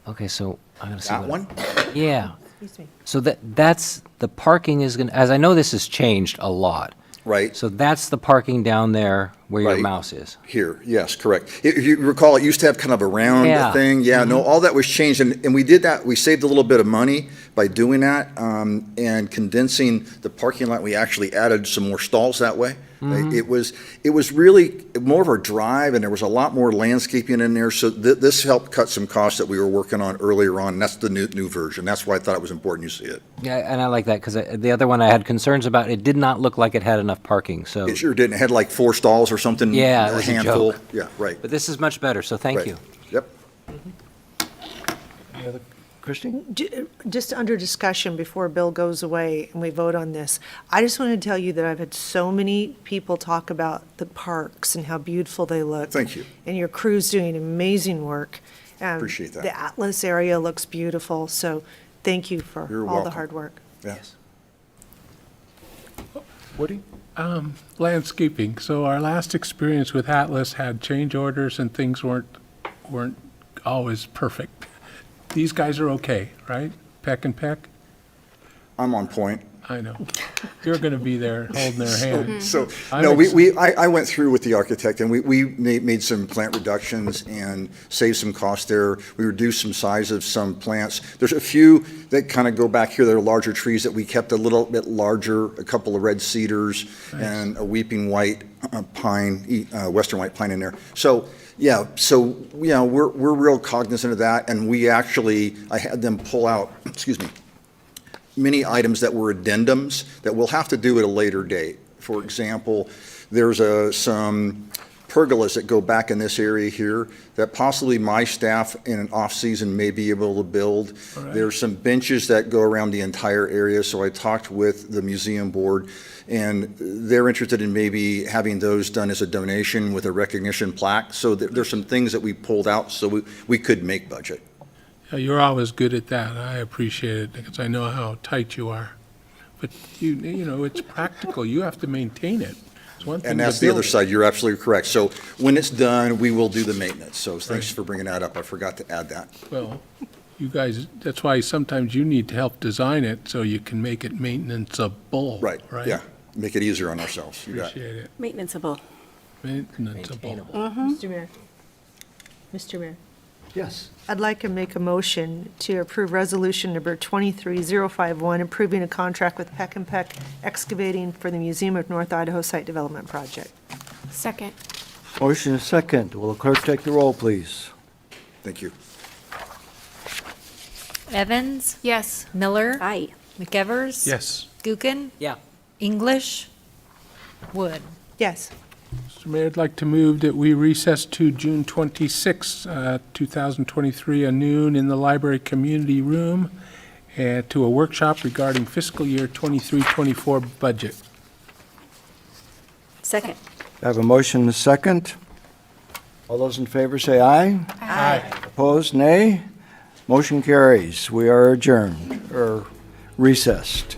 Okay, so I'm gonna see That what- one? Yeah. Excuse me. So that's, the parking is gonna, as I know this has changed a lot. Right. So that's the parking down there where your Right. mouse is. Here, yes, correct. If you recall, it used to have kind of a round Yeah. thing. Yeah, no, all that was changed, and we did that. We saved a little bit of money by doing that, and condensing the parking lot. We actually added some more stalls that way. It was really more of a drive, and there was a lot more landscaping in there. So this helped cut some costs that we were working on earlier on. And that's the new version. That's why I thought it was important you see it. Yeah, and I like that, because the other one I had concerns about, it did not look like it had enough parking, so. It sure didn't. It had like 4 stalls or something. Yeah, it a was a handful. joke. Yeah, right. But this is much better, so thank Right. you. Yep. Any other, Christine? Just under discussion before Bill goes away and we vote on this, I just want to tell you that I've had so many people talk about the parks and how beautiful they look. Thank you. And your crew's doing amazing work. Appreciate that. The Atlas area looks beautiful, so thank you for You're all the welcome. hard work. Yes. Woody? Landscaping. So our last experience with Atlas had change orders and things weren't always perfect. These guys are okay, right? Peck and Peck? I'm on point. I know. You're going to be there holding their hand. So, I'm no, ex- I went through with the architect, and we made some plant reductions and saved some cost there. We reduced some size of some plants. There's a few that kind of go back here that are larger trees that we kept a little bit larger, a couple of red cedars and a weeping white pine, western white pine in there. So, yeah, we're real cognizant of that, and I had them pull out, excuse me, many items that were addendums that we'll have to do at a later date. For example, there's some pergolas that go back in this area here that possibly my staff in an off-season may be able to build. Right. There's some benches that go around the entire area, so I talked with the museum board, and they're interested in maybe having those done as a donation with a recognition plaque. So there's some things that we pulled out so we could make budget. Yeah, you're always good at that. I appreciate it because I know how tight you are. But you know, it's practical. You have to maintain it. It's one thing And to that's the other build it. side. You're absolutely correct. So when it's done, we will do the maintenance. So thanks for bringing that up. I forgot to add that. Well, you guys, that's why sometimes you need to help design it so you can make it maintenanceable. Right, Right? yeah. Make it easier on ourselves. You bet. Appreciate it. Maintenanceable. Maintenanceable. Mr. Mayor. Mr. Mayor. Yes. I'd like to make a motion to approve resolution number 23051, approving a contract with Peck and Peck Excavating for the Museum of North Idaho Site Development Project. Second. Motion is second. Will the clerk take the roll, please? Thank you. Evans? Yes. Miller? Aye. McEvers? Yes. Gookin? Yeah. English? Wood? Yes. Mr. Mayor, I'd like to move that we recess to June 26, 2023, at noon in the library community room to a workshop regarding fiscal year 23-24 budget. Second. I have a motion and a second. All those in favor say aye. Aye. Opposed, nay. Motion carries. We are adjourned, or recessed.